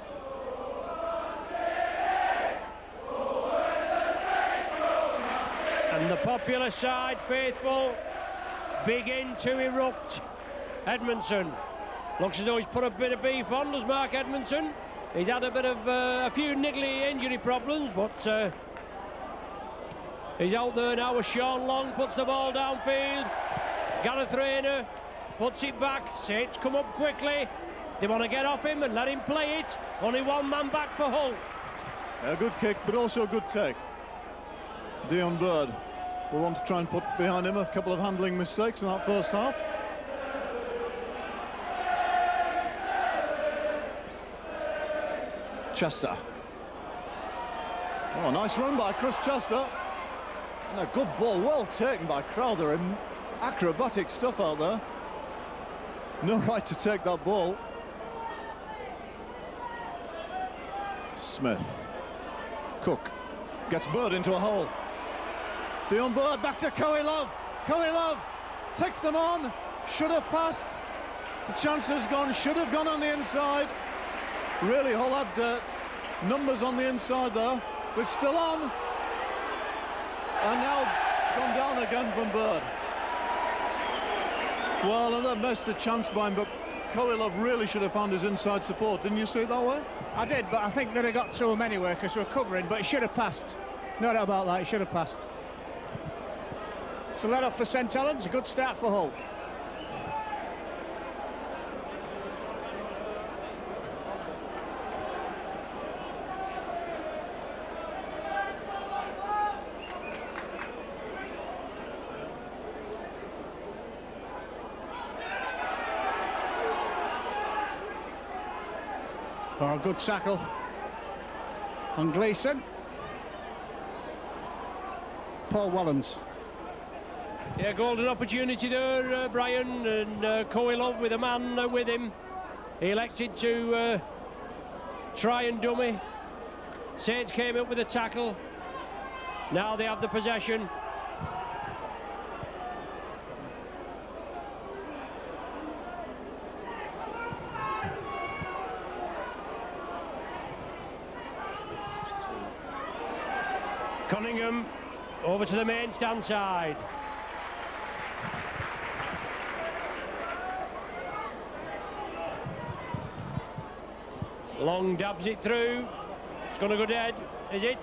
And the popular side, faithful, begin to erupt. Edmondson looks as though he's put a bit of beef on, does Mark Edmondson. He's had a bit of a few niggly injury problems, but he's out there now as Sean Long puts the ball downfield. Gareth Rayner puts it back. Saints come up quickly. They want to get off him and let him play it. Only one man back for Hull. A good kick, but also a good take. Dion Bird will want to try and put behind him a couple of handling mistakes in that first half. Chester. Oh, nice run by Chris Chester. And a good ball, well taken by Crowther. Acrobatic stuff out there. No right to take that ball. Smith. Cook gets Bird into a hole. Dion Bird back to Coilov. Coilov takes them on. Should have passed. The chance has gone. Should have gone on the inside. Really, Hull had numbers on the inside there, but still on. And now it's gone down again from Bird. Well, and that missed a chance by him, but Coilov really should have found his inside support. Didn't you see it that way? I did, but I think that he got to him anyway because we're covering, but he should have passed. No doubt about that, he should have passed. So let off for St Helens, a good start for Hull. Oh, good tackle on Gleeson. Paul Wellens. Yeah, golden opportunity there, Brian, and Coelho with a man with him. He elected to try and dummy. Saints came up with a tackle. Now they have the possession. Cunningham over to the main stand side. Long dabs it through. It's going to go dead, is it?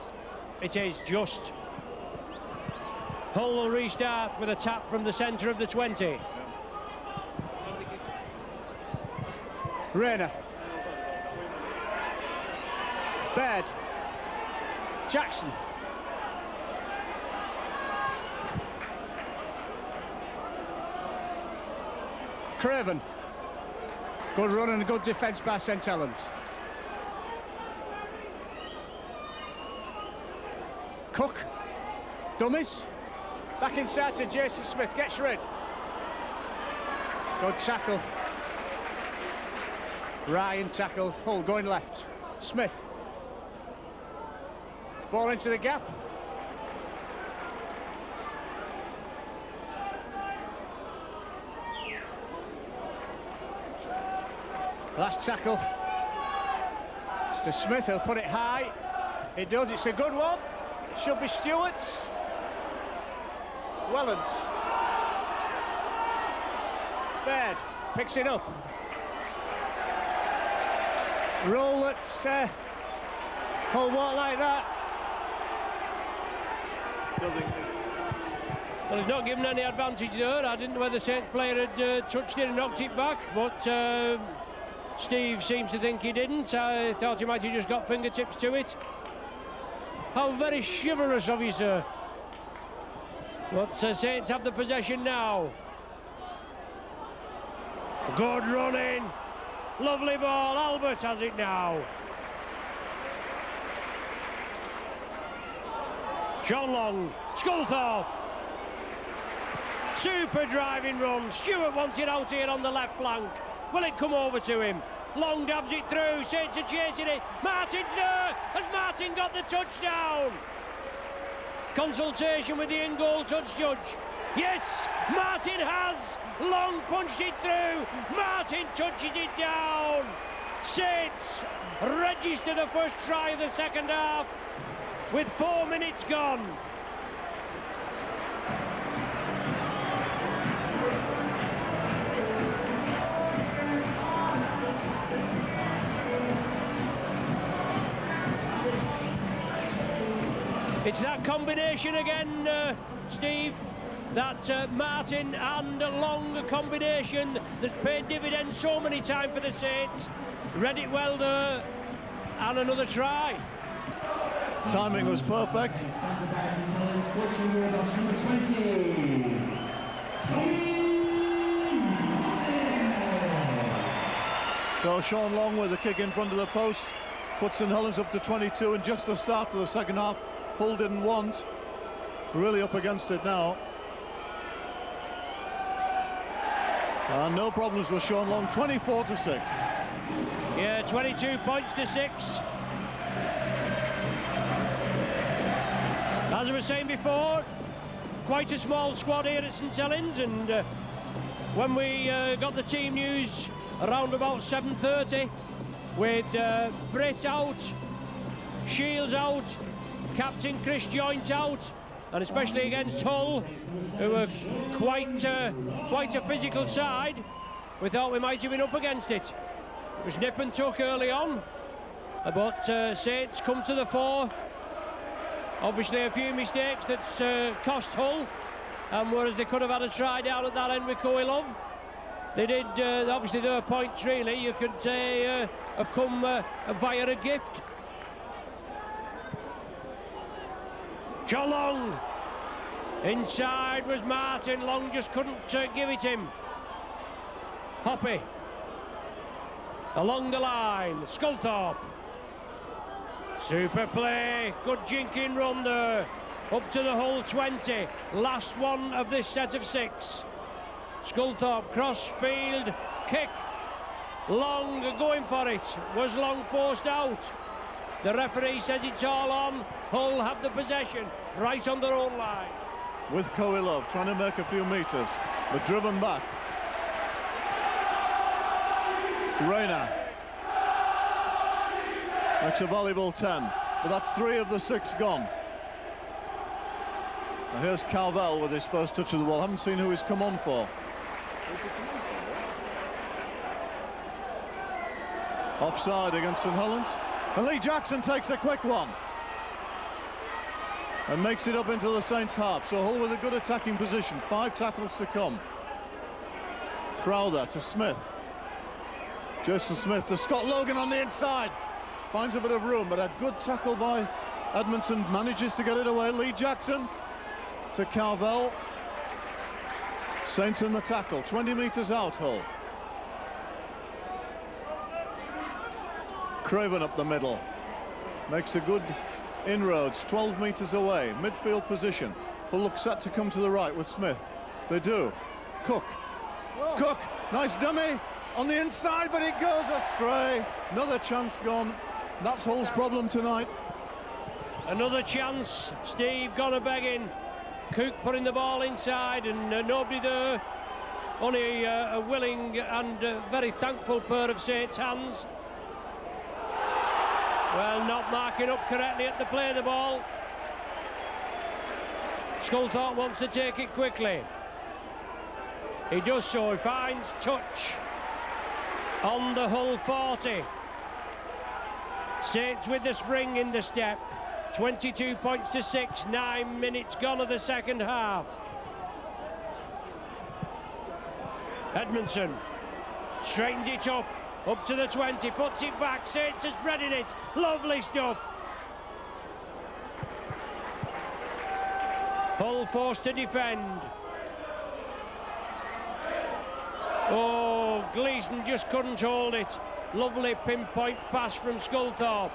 It is just. Hull will restart with a tap from the centre of the 20. Rayner. Baird. Jackson. Craven. Good run and good defence by St Helens. Cook. Dummies. Back inside to Jason Smith. Gets rid. Good tackle. Ryan tackle. Hull going left. Smith. Ball into the gap. Last tackle. Mr. Smith, he'll put it high. He does, it's a good one. Should be Stewart's. Wellens. Baird picks it up. Roll at Hull won't like that. Well, he's not given any advantage there. I didn't know whether the Saints player had touched it and knocked it back, but Steve seems to think he didn't. I thought he might have just got fingertips to it. How very chivalrous of you, sir. But Saints have the possession now. Good running. Lovely ball. Albert has it now. Sean Long. Sculthorpe. Super driving run. Stewart wants it out here on the left flank. Will it come over to him? Long dabs it through. Saints are chasing it. Martin's there. Has Martin got the touchdown? Consultation with the in-goal touch judge. Yes, Martin has. Long punched it through. Martin touches it down. Saints register the first try of the second half with 4 minutes gone. It's that combination again, Steve, that Martin and Long combination that's paid dividends so many times for the Saints. Read it well there, and another try. Timing was perfect. So Sean Long with a kick in front of the post puts St Helens up to 22, and just the start of the second half. Hull didn't want. Really up against it now. And no problems with Sean Long. 24-6. Yeah, 22 points to 6. As I was saying before, quite a small squad here at St Helens, and when we got the team news around about 7:30, with Britt out, Shields out, Captain Chris Joint out, and especially against Hull, who were quite a physical side, we thought we might have been up against it. It was nip and tuck early on, but Saints come to the fore. Obviously a few mistakes that's cost Hull, and whereas they could have had a try down at that end with Coelho, they did, obviously their points really, you could say, have come via a gift. John Long. Inside was Martin. Long just couldn't give it him. Hoppy. Along the line, Sculthorpe. Super play, good jinking run there. Up to the Hull 20, last one of this set of 6. Sculthorpe cross field, kick. Long going for it, was Long forced out. The referee says it's all on. Hull have the possession right on their own line. With Koilov trying to make a few metres, but driven back. Rayner makes a valuable 10, but that's 3 of the 6 gone. And here's Calvel with his first touch of the ball. Haven't seen who he's come on for. Offside against St Helens. And Lee Jackson takes a quick one and makes it up into the Saints' half. So Hull with a good attacking position. 5 tackles to come. Crowther to Smith. Jason Smith to Scott Logan on the inside. Finds a bit of room, but a good tackle by Edmondson. Manages to get it away. Lee Jackson to Calvel. Saints in the tackle. 20 metres out, Hull. Craven up the middle. Makes a good inroads. 12 metres away. Midfield position. Hull look set to come to the right with Smith. They do. Cook. Whoa. Cook. Nice dummy on the inside, but it goes astray. Another chance gone. That's Hull's problem tonight. Another chance. Steve gone a begging. Cook putting the ball inside, and nobody there. Only a willing and very thankful pair of Saints hands. Well, not marking up correctly at the play of the ball. Sculthorpe wants to take it quickly. He does so. He finds touch on the Hull 40. Saints with the spring in the step. 22 points to 6. 9 minutes gone of the second half. Edmondson straightens it up to the 20, puts it back. Saints are spreading it. Lovely stuff. Hull forced to defend. Oh, Gleeson just couldn't hold it. Lovely pinpoint pass from Sculthorpe.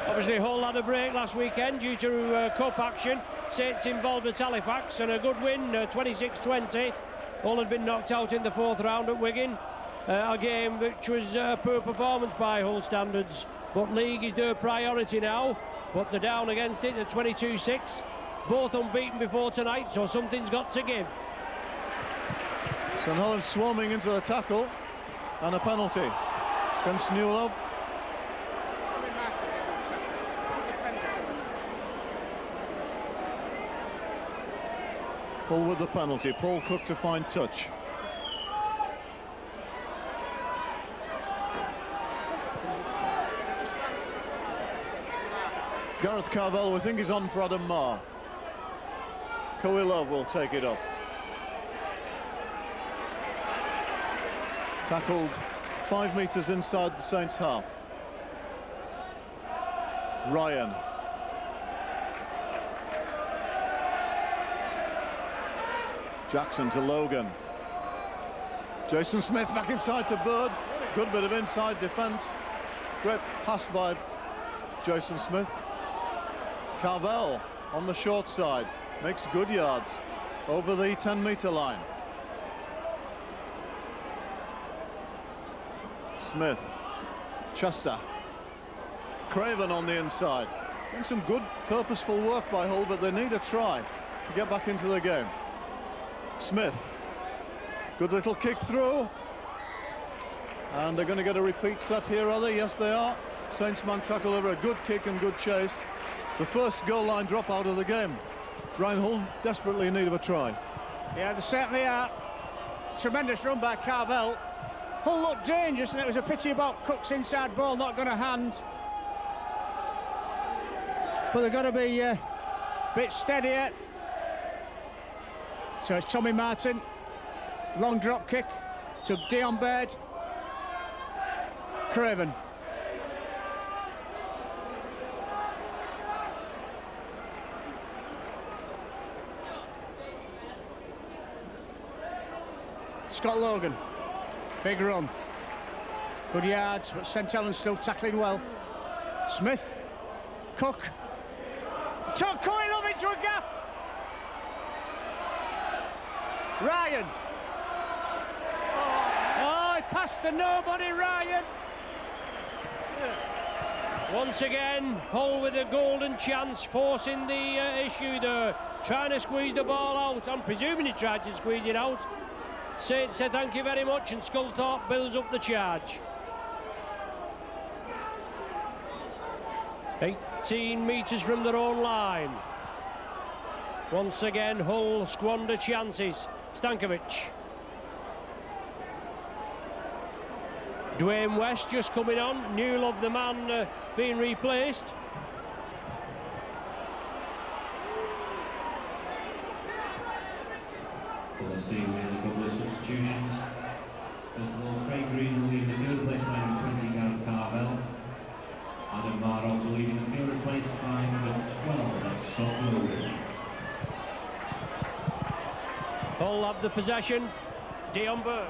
Obviously Hull had a break last weekend due to cup action. Saints involved at Halifax, and a good win, 26-20. Hull had been knocked out in the 4th round at Wigan. A game which was a poor performance by Hull standards, but league is their priority now. But they're down against it at 22-6. Both unbeaten before tonight, so something's got to give. St Helens swarming into the tackle, and a penalty against Newlove. Hull with the penalty. Paul Cook to find touch. Gareth Carvel, we think, is on for Adam Marr. Koilov will take it up. Tackled 5 metres inside the Saints' half. Ryan. Jackson to Logan. Jason Smith back inside to Bird. Good bit of inside defence. Great pass by Jason Smith. Carvel on the short side. Makes good yards over the 10-metre line. Smith. Chester. Craven on the inside. Doing some good purposeful work by Hull, but they need a try to get back into the game. Smith, good little kick through, and they're going to get a repeat set here, are they? Yes, they are. Saints man tackle over a good kick and good chase. The first goal line drop out of the game. Brian Hull desperately in need of a try. Yeah, they certainly are. Tremendous run by Carvel. Hull looked dangerous, and it was a pity about Cook's inside ball not going to hand. But they've got to be a bit steadier. So it's Tommy Martin, long drop kick to Dion Baird. Craven. Scott Logan. Big run. Good yards, but St Helens still tackling well. Smith. Cook. Took Coyle into a gap. Ryan. Oh, he passed to nobody, Ryan. Once again, Hull with a golden chance, forcing the issue there, trying to squeeze the ball out. I'm presuming he tried to squeeze it out. Saint said thank you very much, and Sculthorpe builds up the charge. 18 metres from their own line. Once again, Hull squander chances. Stankovic. Dwayne West just coming on. Newlove, the man, being replaced. Well, let's see, we had a couple of substitutions. First of all, Craig Green will leave the field, replaced by number 20, Gareth Carvel. Adam Marr also leaving the field, replaced by number 12, that's Scott Logan. Hull have the possession. Dion Burke.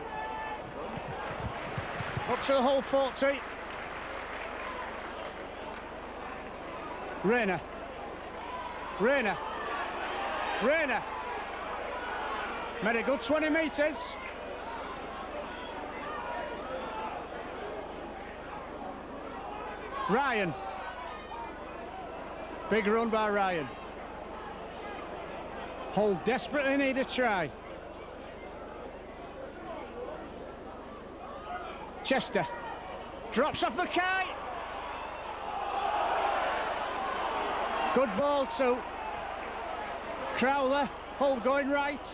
Up to the Hull 40. Rayner. Rayner. Rayner. Made a good 20 metres. Ryan. Big run by Ryan. Hull desperately need a try. Chester. Drops off Mackay. Good ball to Crowler. Hull going right.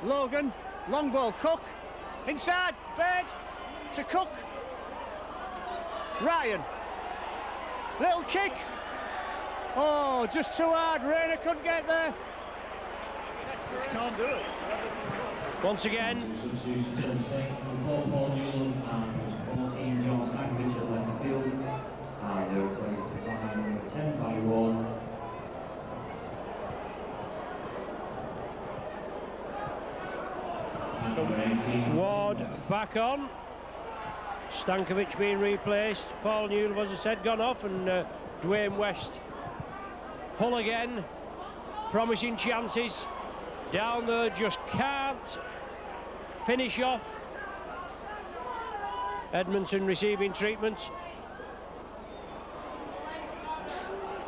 Logan. Long ball. Cook. Inside. Baird. To Cook. Ryan. Little kick. Oh, just too hard. Rayner couldn't get there. Just can't do it. Once again. Substitutions for the Saints, Paul Newland and 14, John Stankovic at left field. And they're replaced by number 10, by Ward. And number 18. Ward back on. Stankovic being replaced. Paul Newell, as I said, gone off, and Dwayne West. Hull again, promising chances. Down there, just can't finish off. Edmondson receiving treatment.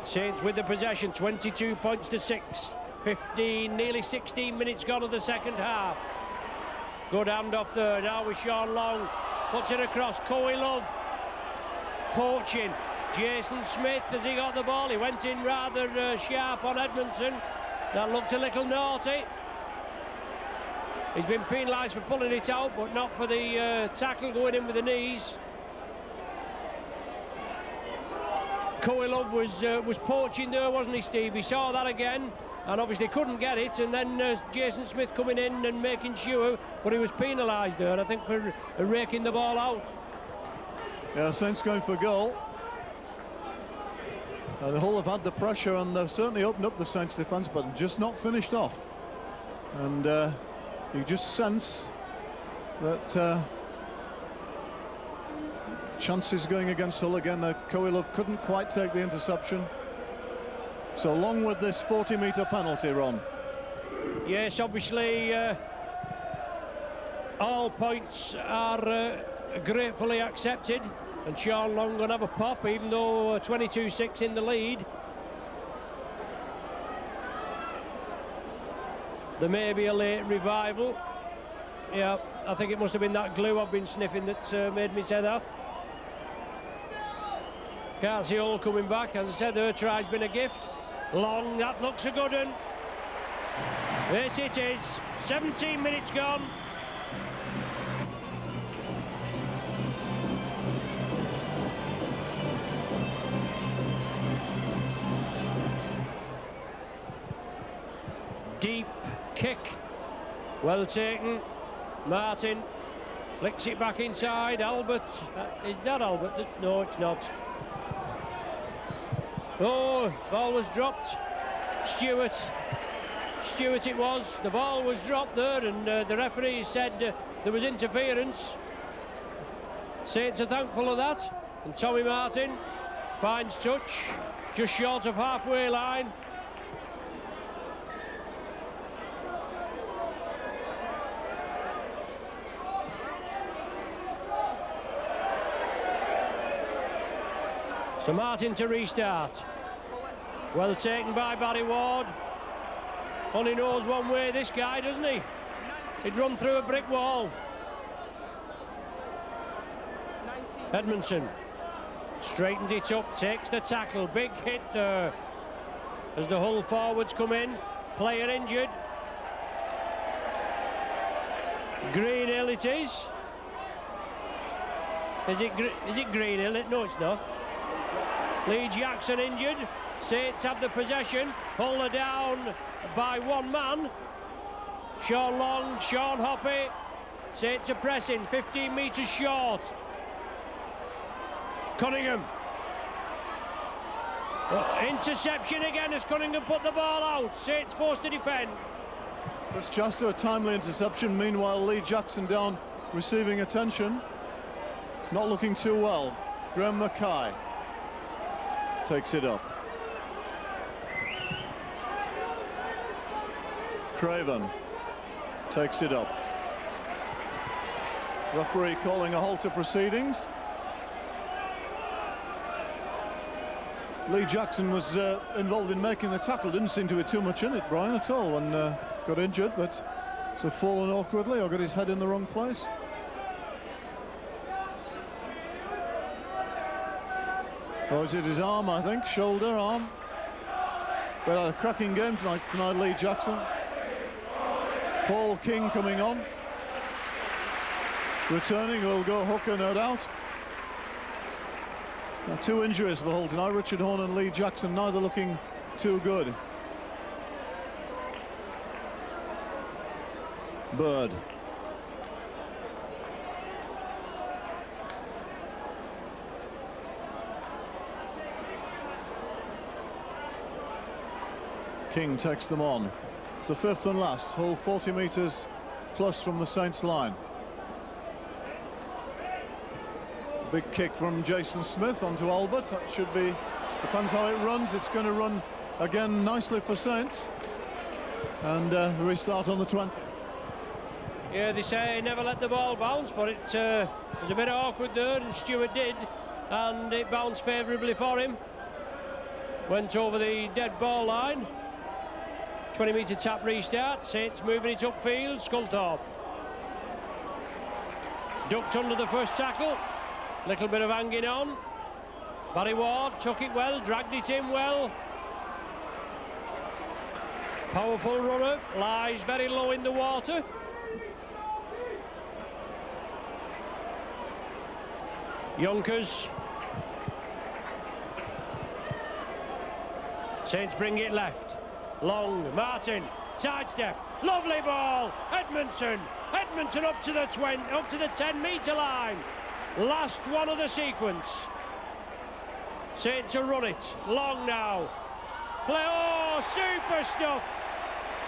Saints with the possession, 22 points to 6. 15, nearly 16 minutes gone of the second half. Good handoff there, now with Sean Long. Puts it across, Coyle poaching. Jason Smith, as he got the ball, he went in rather sharp on Edmondson. That looked a little naughty. He's been penalised for pulling it out, but not for the tackle going in with the knees. Coyle was poaching there, wasn't he, Steve? He saw that again, and obviously couldn't get it, and then Jason Smith coming in and making sure, but he was penalised there, I think, for raking the ball out. Yeah, Saints going for goal. The Hull have had the pressure, and they've certainly opened up the Saints defence, but just not finished off. And you just sense that chances going against Hull again. Coyle couldn't quite take the interception. So Long with this 40-metre penalty, Ron. Yes, obviously all points are gratefully accepted, and Sean Long going to have a pop, even though 22-6 in the lead. There may be a late revival. Yeah, I think it must have been that glue I've been sniffing that made me say that. Can't see Hull coming back. As I said, their try's been a gift. Long, that looks a good one. Yes, it is. 17 minutes gone. Deep kick. Well taken. Martin flicks it back inside. Albert. Is that Albert? No, it's not. Oh, ball was dropped. Stewart it was. The ball was dropped there, and the referee said there was interference. Saints are thankful of that. And Tommy Martin finds touch, just short of halfway line. So Martin to restart. Well taken by Barry Ward. Only knows one way, this guy, doesn't he? He'd run through a brick wall. Edmondson straightens it up, takes the tackle. Big hit there as the Hull forwards come in. Player injured. Greenhill it is. Is it Greenhill? No, it's not. Lee Jackson injured. Saints have the possession. Hull are down by one man. Sean Long, Sean Hoppy. Saints are pressing, 15 metres short. Cunningham. Interception again as Cunningham put the ball out. Saints forced to defend. Chris Chester, a timely interception. Meanwhile, Lee Jackson down, receiving attention. Not looking too well. Graham Mackay takes it up. Craven takes it up. Referee calling a halt to proceedings. Lee Jackson was involved in making the tackle. Didn't seem to be too much in it, Brian, at all, and got injured, but so fallen awkwardly or got his head in the wrong place. Or is it his arm, I think? Shoulder, arm. But a cracking game tonight, Lee Jackson. Paul King coming on. Returning will go hooker, no doubt. Now, 2 injuries for Hull tonight. Richard Horne and Lee Jackson, neither looking too good. Bird. King takes them on. It's the 5th and last. Hull 40 metres plus from the Saints line. Big kick from Jason Smith onto Albert. That should be, depends how it runs. It's going to run again nicely for Saints. And restart on the 20. Yeah, they say never let the ball bounce, but it was a bit awkward there, and Stewart did, and it bounced favourably for him. Went over the dead ball line. 20-metre tap restart. Saints moving it upfield. Sculthorpe ducked under the first tackle. Little bit of hanging on. Barry Ward took it well, dragged it in well. Powerful runner, lies very low in the water. Yonkers. Saints bring it left. Long, Martin, sidestep, lovely ball. Edmondson up to the 10-metre line. Last one of the sequence. Saints to run it. Long now. Play, oh, super stuff.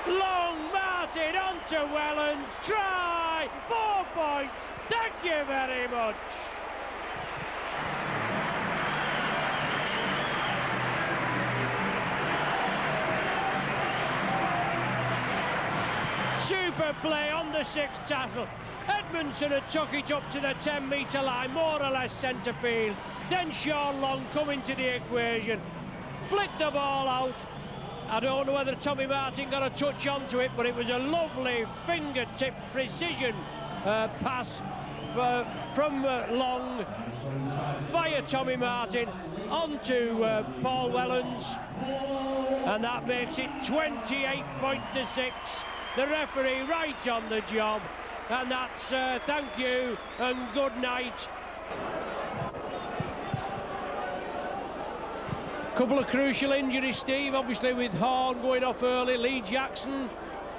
Long, Martin onto Wellens. Try, 4 points. Thank you very much. Super play on the 6th tackle. Edmondson had took it up to the 10-metre line, more or less centre field. Then Sean Long coming to the equation, flicked the ball out. I don't know whether Tommy Martin got a touch onto it, but it was a lovely fingertip precision pass from Long via Tommy Martin onto Paul Wellens, and that makes it 28-6. The referee right on the job, and that's thank you and good night. Couple of crucial injuries, Steve, obviously with Horne going off early. Lee Jackson,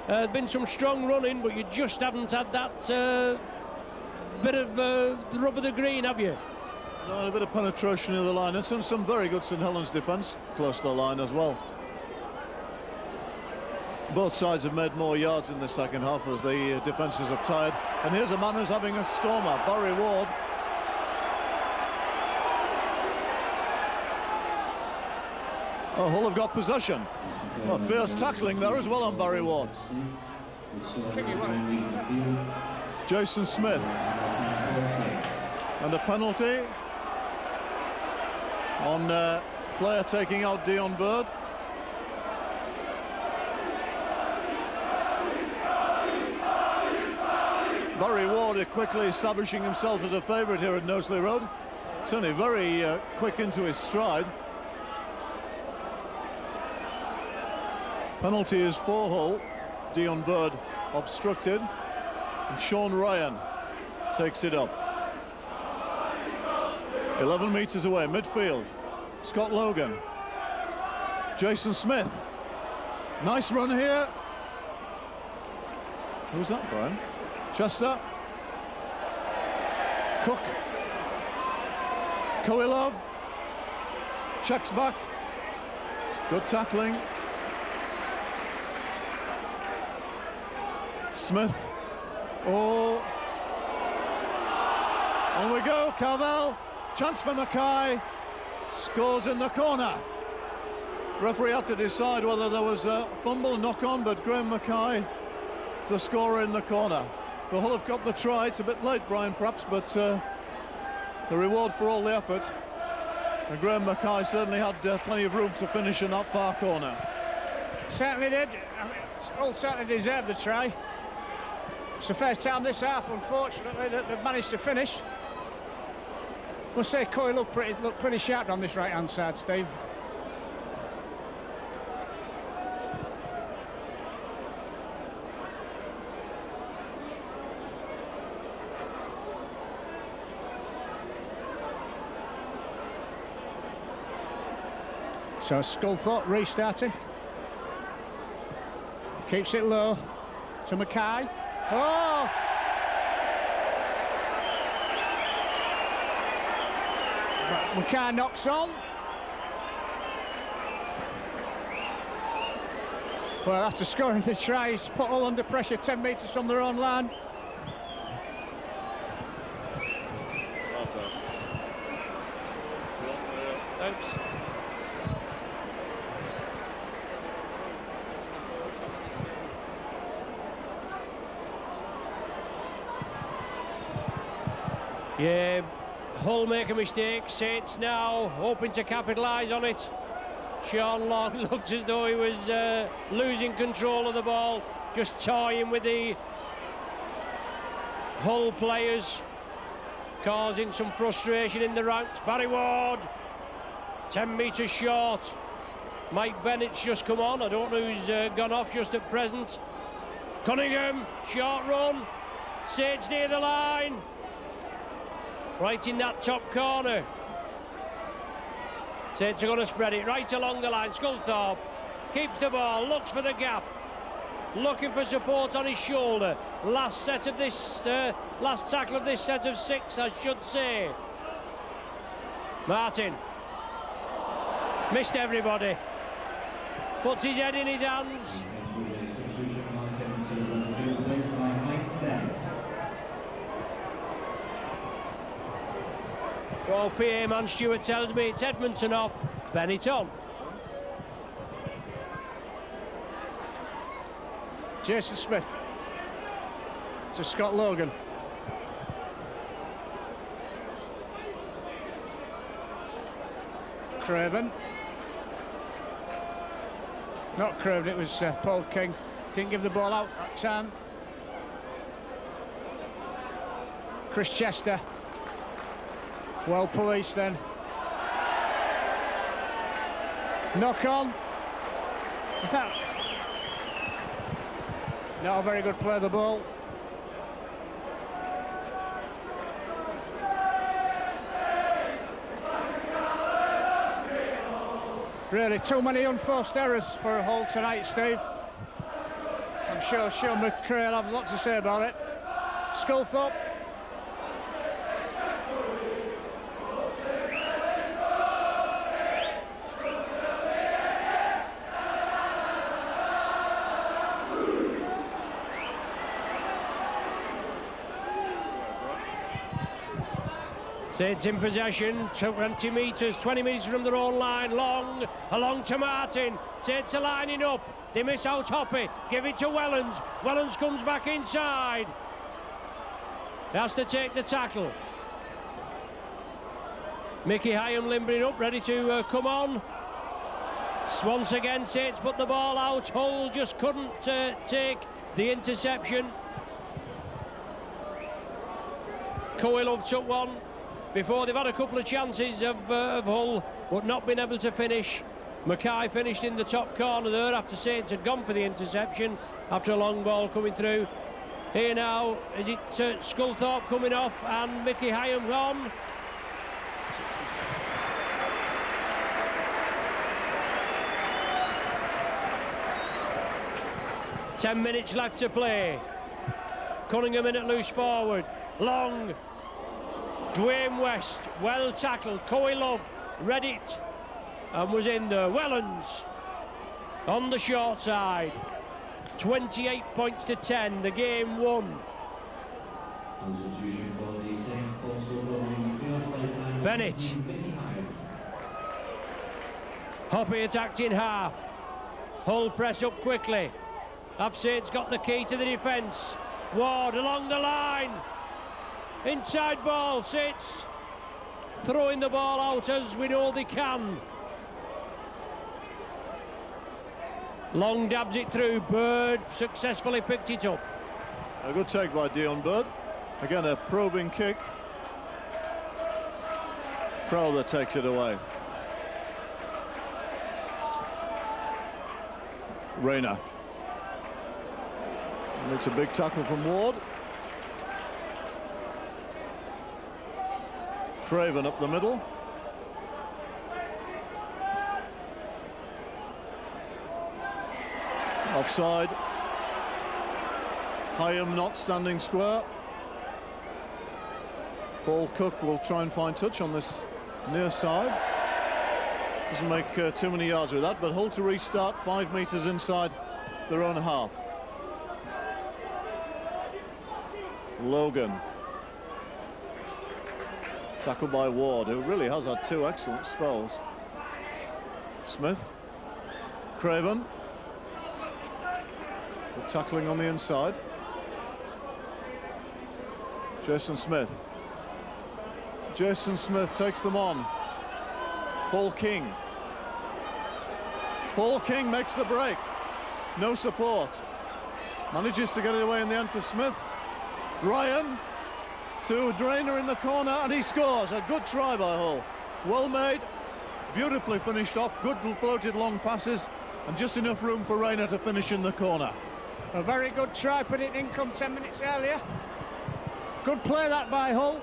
been some strong running, but you just haven't had that bit of the rub of the green, have you? No, and a bit of penetration of the line, and some very good St Helens defence close to the line as well. Both sides have made more yards in the second half as the defences have tired. And here's a man who's having a stormer, Barry Ward. Oh, Hull have got possession. Well, fierce tackling there as well on Barry Ward. Jason Smith. And a penalty on player taking out Dion Bird. Barry Ward quickly establishing himself as a favourite here at Knowsley Road. Certainly very quick into his stride. Penalty is for Hull. Dion Bird obstructed. And Sean Ryan takes it up. 11 metres away, midfield. Scott Logan. Jason Smith. Nice run here. Who's that, Brian? Chester. Cook. Koilov. Checks back. Good tackling. Smith. Oh. On we go, Cavell. Chance for Mackay. Scores in the corner. Referee had to decide whether there was a fumble, knock-on, but Graham Mackay is the scorer in the corner. The Hull have got the try. It's a bit late, Brian, perhaps, but the reward for all the effort. And Graham Mackay certainly had plenty of room to finish in that far corner. Certainly did. I mean, Hull certainly deserved the try. It's the first time this half, unfortunately, that they've managed to finish. Must say, Coy looked pretty sharp on this right-hand side, Steve. So Sculthorpe restarting. Keeps it low to Mackay. Oh! Mackay knocks on. Well, after scoring the try, he's put Hull under pressure 10 metres from their own line. Thanks. Yeah, Hull make a mistake. Saints now hoping to capitalise on it. Sean Long looked as though he was losing control of the ball, just toying with the Hull players, causing some frustration in the ranks. Barry Ward, 10 metres short. Mike Bennett's just come on. I don't know who's gone off just at present. Cunningham, short run. Saints near the line. Right in that top corner. Saints are going to spread it right along the line. Sculthorpe keeps the ball, looks for the gap, looking for support on his shoulder. Last tackle of this set of 6, I should say. Martin missed everybody. Puts his head in his hands. So PA man Stewart tells me it's Edmonton off, Bennett on. Jason Smith to Scott Logan. Craven. Not Craven, it was Paul King. Didn't give the ball out that time. Chris Chester. Well policed then. Knock on. Not a very good play of the ball. Really too many unforced errors for Hull tonight, Steve. I'm sure Sean McCrae will have lots to say about it. Sculthorpe. Saints in possession, 20 metres from their own line, long, along to Martin. Saints are lining up, they miss out Hoppy, give it to Wellens. Wellens comes back inside. He has to take the tackle. Mickey Hyam limbering up, ready to come on. Once again, Saints put the ball out. Hull just couldn't take the interception. Coelho took one before. They've had a couple of chances of Hull, but not been able to finish. Mackay finished in the top corner there after Saints had gone for the interception after a long ball coming through. Here now, is it Sculthorpe coming off and Mickey Hyam on? Ten minutes left to play. Cunningham in at loose forward. Long. Dwayne West, well tackled. Coelho read it and was in there. Wellens on the short side. 28 points to 10. The game won. Bennett. Hoppy attacked in half. Hull press up quickly. Saints got the key to the defence. Ward along the line. Inside ball. Saints throwing the ball out as we know they can. Long dabs it through. Bird successfully picked it up. A good take by Dion Bird. Again, a probing kick. Crowther takes it away. Rayner. Makes a big tackle from Ward. Craven up the middle. Offside. Hyam not standing square. Paul Cook will try and find touch on this near side. Doesn't make too many yards with that, but Hull to restart 5 metres inside their own half. Logan. Tackled by Ward, who really has had 2 excellent spells. Smith. Craven. Good tackling on the inside. Jason Smith. Jason Smith takes them on. Paul King. Paul King makes the break. No support. Manages to get it away in the end to Smith. Ryan to Drainer in the corner, and he scores. A good try by Hull. Well made, beautifully finished off, good floated long passes, and just enough room for Rayner to finish in the corner. A very good try, put it in, come 10 minutes earlier. Good play that by Hull.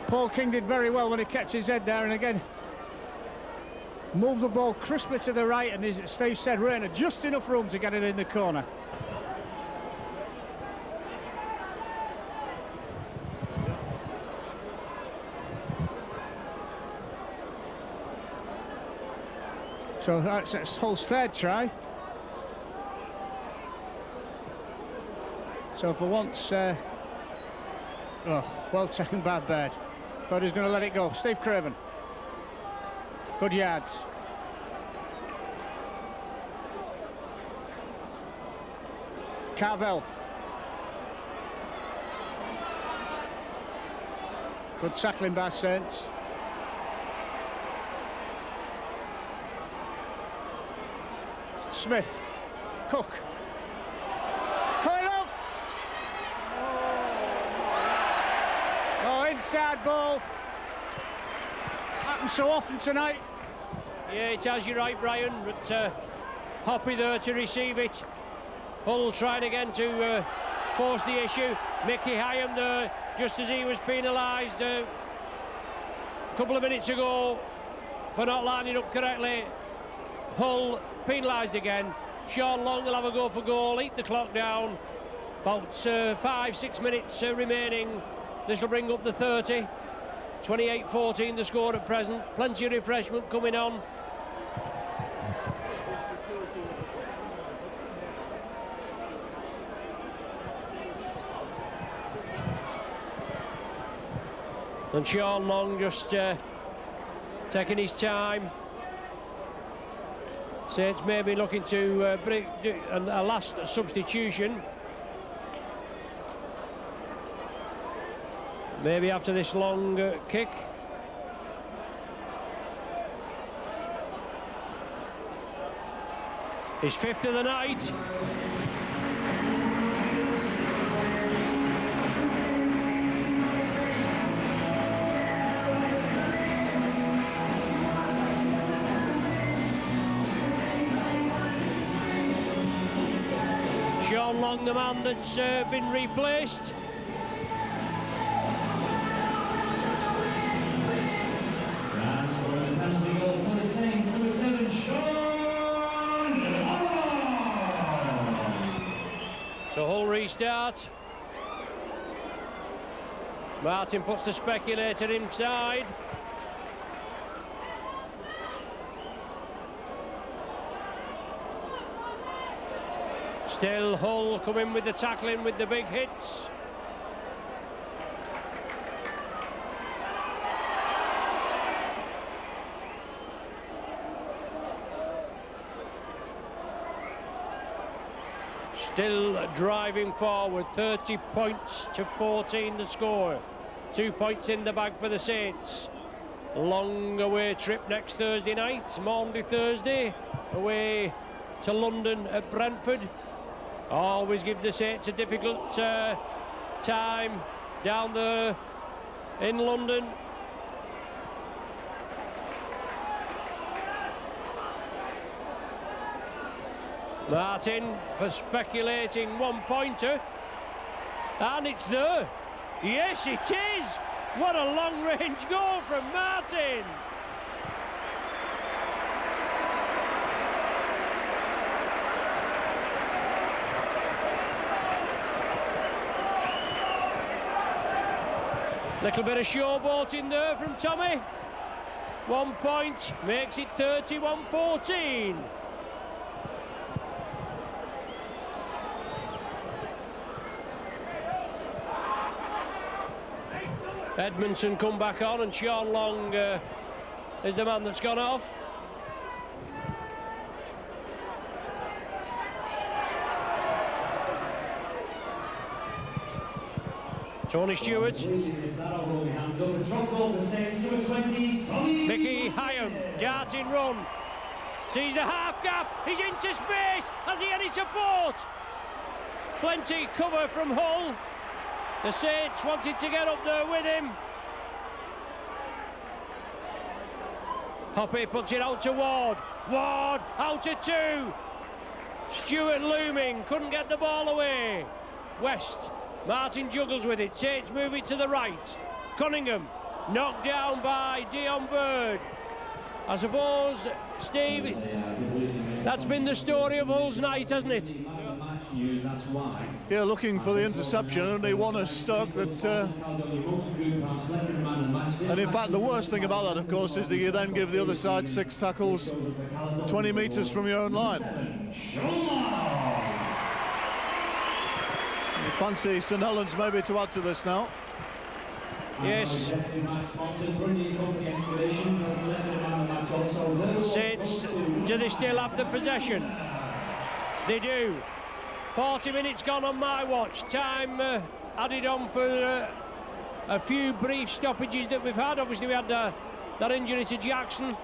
Paul King did very well when he kept his head there, and again moved the ball crisply to the right, and as Steve said, Rayner just enough room to get it in the corner. So that's Hull's third try. So for once, well taken by Bird. Thought he was going to let it go. Steve Craven. Good yards. Carvel. Good tackling by Saints. Smith. Cook. Coelho. Oh, inside ball. Happens so often tonight. Yeah, it has, you're right, Brian, but Hoppy there to receive it. Hull trying again to force the issue. Mickey Hyam there, just as he was penalised a couple of minutes ago for not lining up correctly. Hull penalised again. Sean Long will have a go for goal, eat the clock down. About 5-6 minutes remaining. This will bring up the 30. 28-14 the score at present. Plenty of refreshment coming on. And Sean Long just taking his time. Saints maybe looking to bring a last substitution. Maybe after this long kick. His 5th of the night. Sean Long, the man that's been replaced. That's for the penalty goal for the Saints, number 7, Sean Long. So Hull restart. Martin puts the speculator inside. Still Hull coming with the tackling, with the big hits. Still driving forward, 30 points to 14 the score. 2 points in the bag for the Saints. Long away trip next Thursday night, Maundy Thursday, away to London at Brentford. Always give the Saints a difficult time down there in London. Martin for speculating one-pointer, and it's there. Yes, it is. What a long-range goal from Martin. Little bit of showboating there from Tommy. 1 point makes it 31-14. Edmondson come back on, and Sean Long is the man that's gone off. Tony Stewart. Mickey Hyam, darting run. Sees the half gap, he's into space. Has he any support? Plenty cover from Hull. The Saints wanted to get up there with him. Hoppy puts it out to Ward. Ward out to 2. Stewart looming, couldn't get the ball away. West. Martin juggles with it. Saints move it to the right. Cunningham knocked down by Dion Bird. I suppose, Steve, that's been the story of Hull's night, hasn't it? Yeah, looking for the interception, only one is stuck. That, and in fact, the worst thing about that, of course, is that you then give the other side 6 tackles 20 metres from your own line. Fancy St Helens maybe to add to this now. Yes. Saints, do they still have the possession? They do. 40 minutes gone on my watch. Time added on for a few brief stoppages that we've had. Obviously we had that injury to Jackson.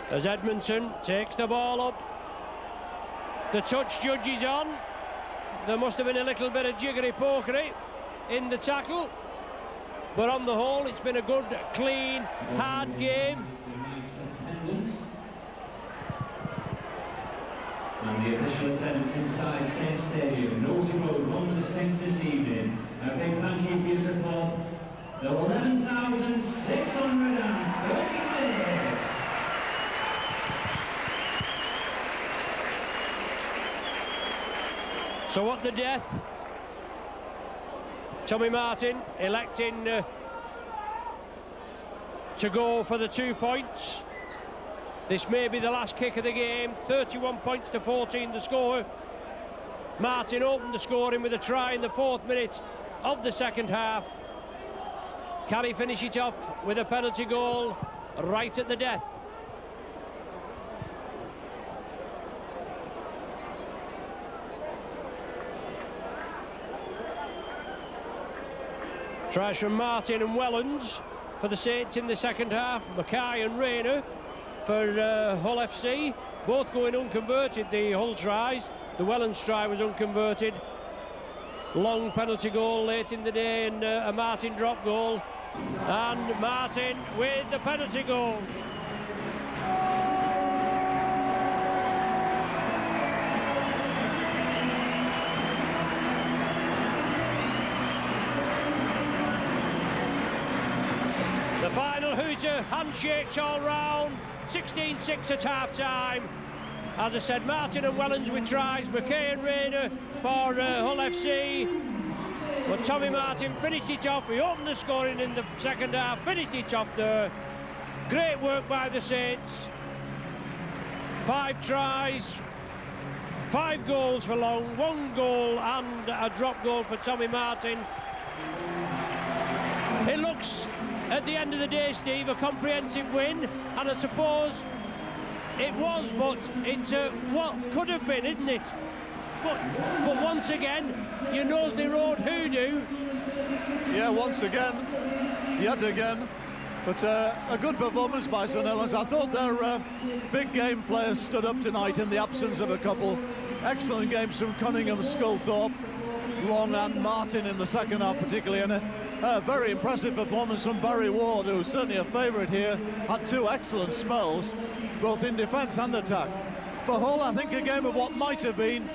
As Edmondson takes the ball up. The touch judge is on. There must have been a little bit of jiggery-pokery in the tackle, but on the whole it's been a good, clean, hard game. And the official attendance inside Saints Stadium. Nosy Road, one with the Saints this evening. A big thank you for your support. There were 11,636. So at the death, Tommy Martin electing to go for the 2 points. This may be the last kick of the game. 31 points to 14 the score. Martin opened the scoring with a try in the 4th minute of the second half. Can he finish it off with a penalty goal right at the death? Tries from Martin and Wellens for the Saints in the second half. Mackay and Rayner for Hull FC, both going unconverted, the Hull tries. The Wellens try was unconverted. Long penalty goal late in the day, and a Martin drop goal. And Martin with the penalty goal. The final hooter, handshakes all round, 16-6 at half-time. As I said, Martin and Wellens with tries, Mackay and Rayner for Hull FC. But Tommy Martin finished it off. He opened the scoring in the second half, finished it off there. Great work by the Saints. 5 tries, 5 goals for Long, 1 goal and a drop goal for Tommy Martin. It looks, at the end of the day, Steve, a comprehensive win, and I suppose it was, but it's what could have been, isn't it? But once again, your Knowsley Road hoodoo. Yeah, once again, yet again. But a good performance by St Helens. I thought their big game players stood up tonight in the absence of a couple. Excellent games from Cunningham, Sculthorpe, Long and Martin in the second half particularly, and a very impressive performance from Barry Ward, who's certainly a favourite here. Had 2 excellent spells, both in defence and attack. For Hull, I think a game of what might have been.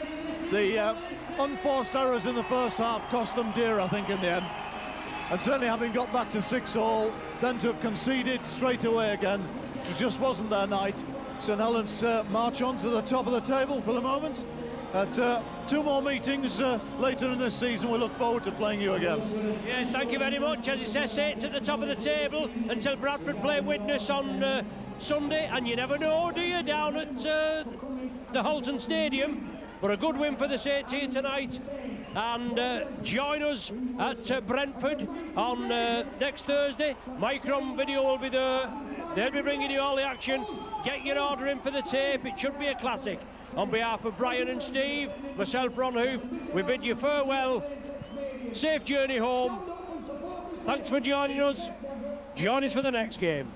The unforced errors in the first half cost them dear, I think, in the end. And certainly having got back to 6-all, then to have conceded straight away again, it just wasn't their night. St Helens march on to the top of the table for the moment. At 2 more meetings later in this season, we look forward to playing you again. Yes, thank you very much. As it says, Saints at the top of the table until Bradford play Widnes on Sunday, and you never know, do you, down at the Halton Stadium. But a good win for the Saints here tonight, and join us at Brentford on next Thursday. Micron Video will be there. They'll be bringing you all the action. Get your order in for the tape. It should be a classic. On behalf of Brian and Steve, myself, Ron Hoof, we bid you farewell. Safe journey home. Thanks for joining us. Join us for the next game.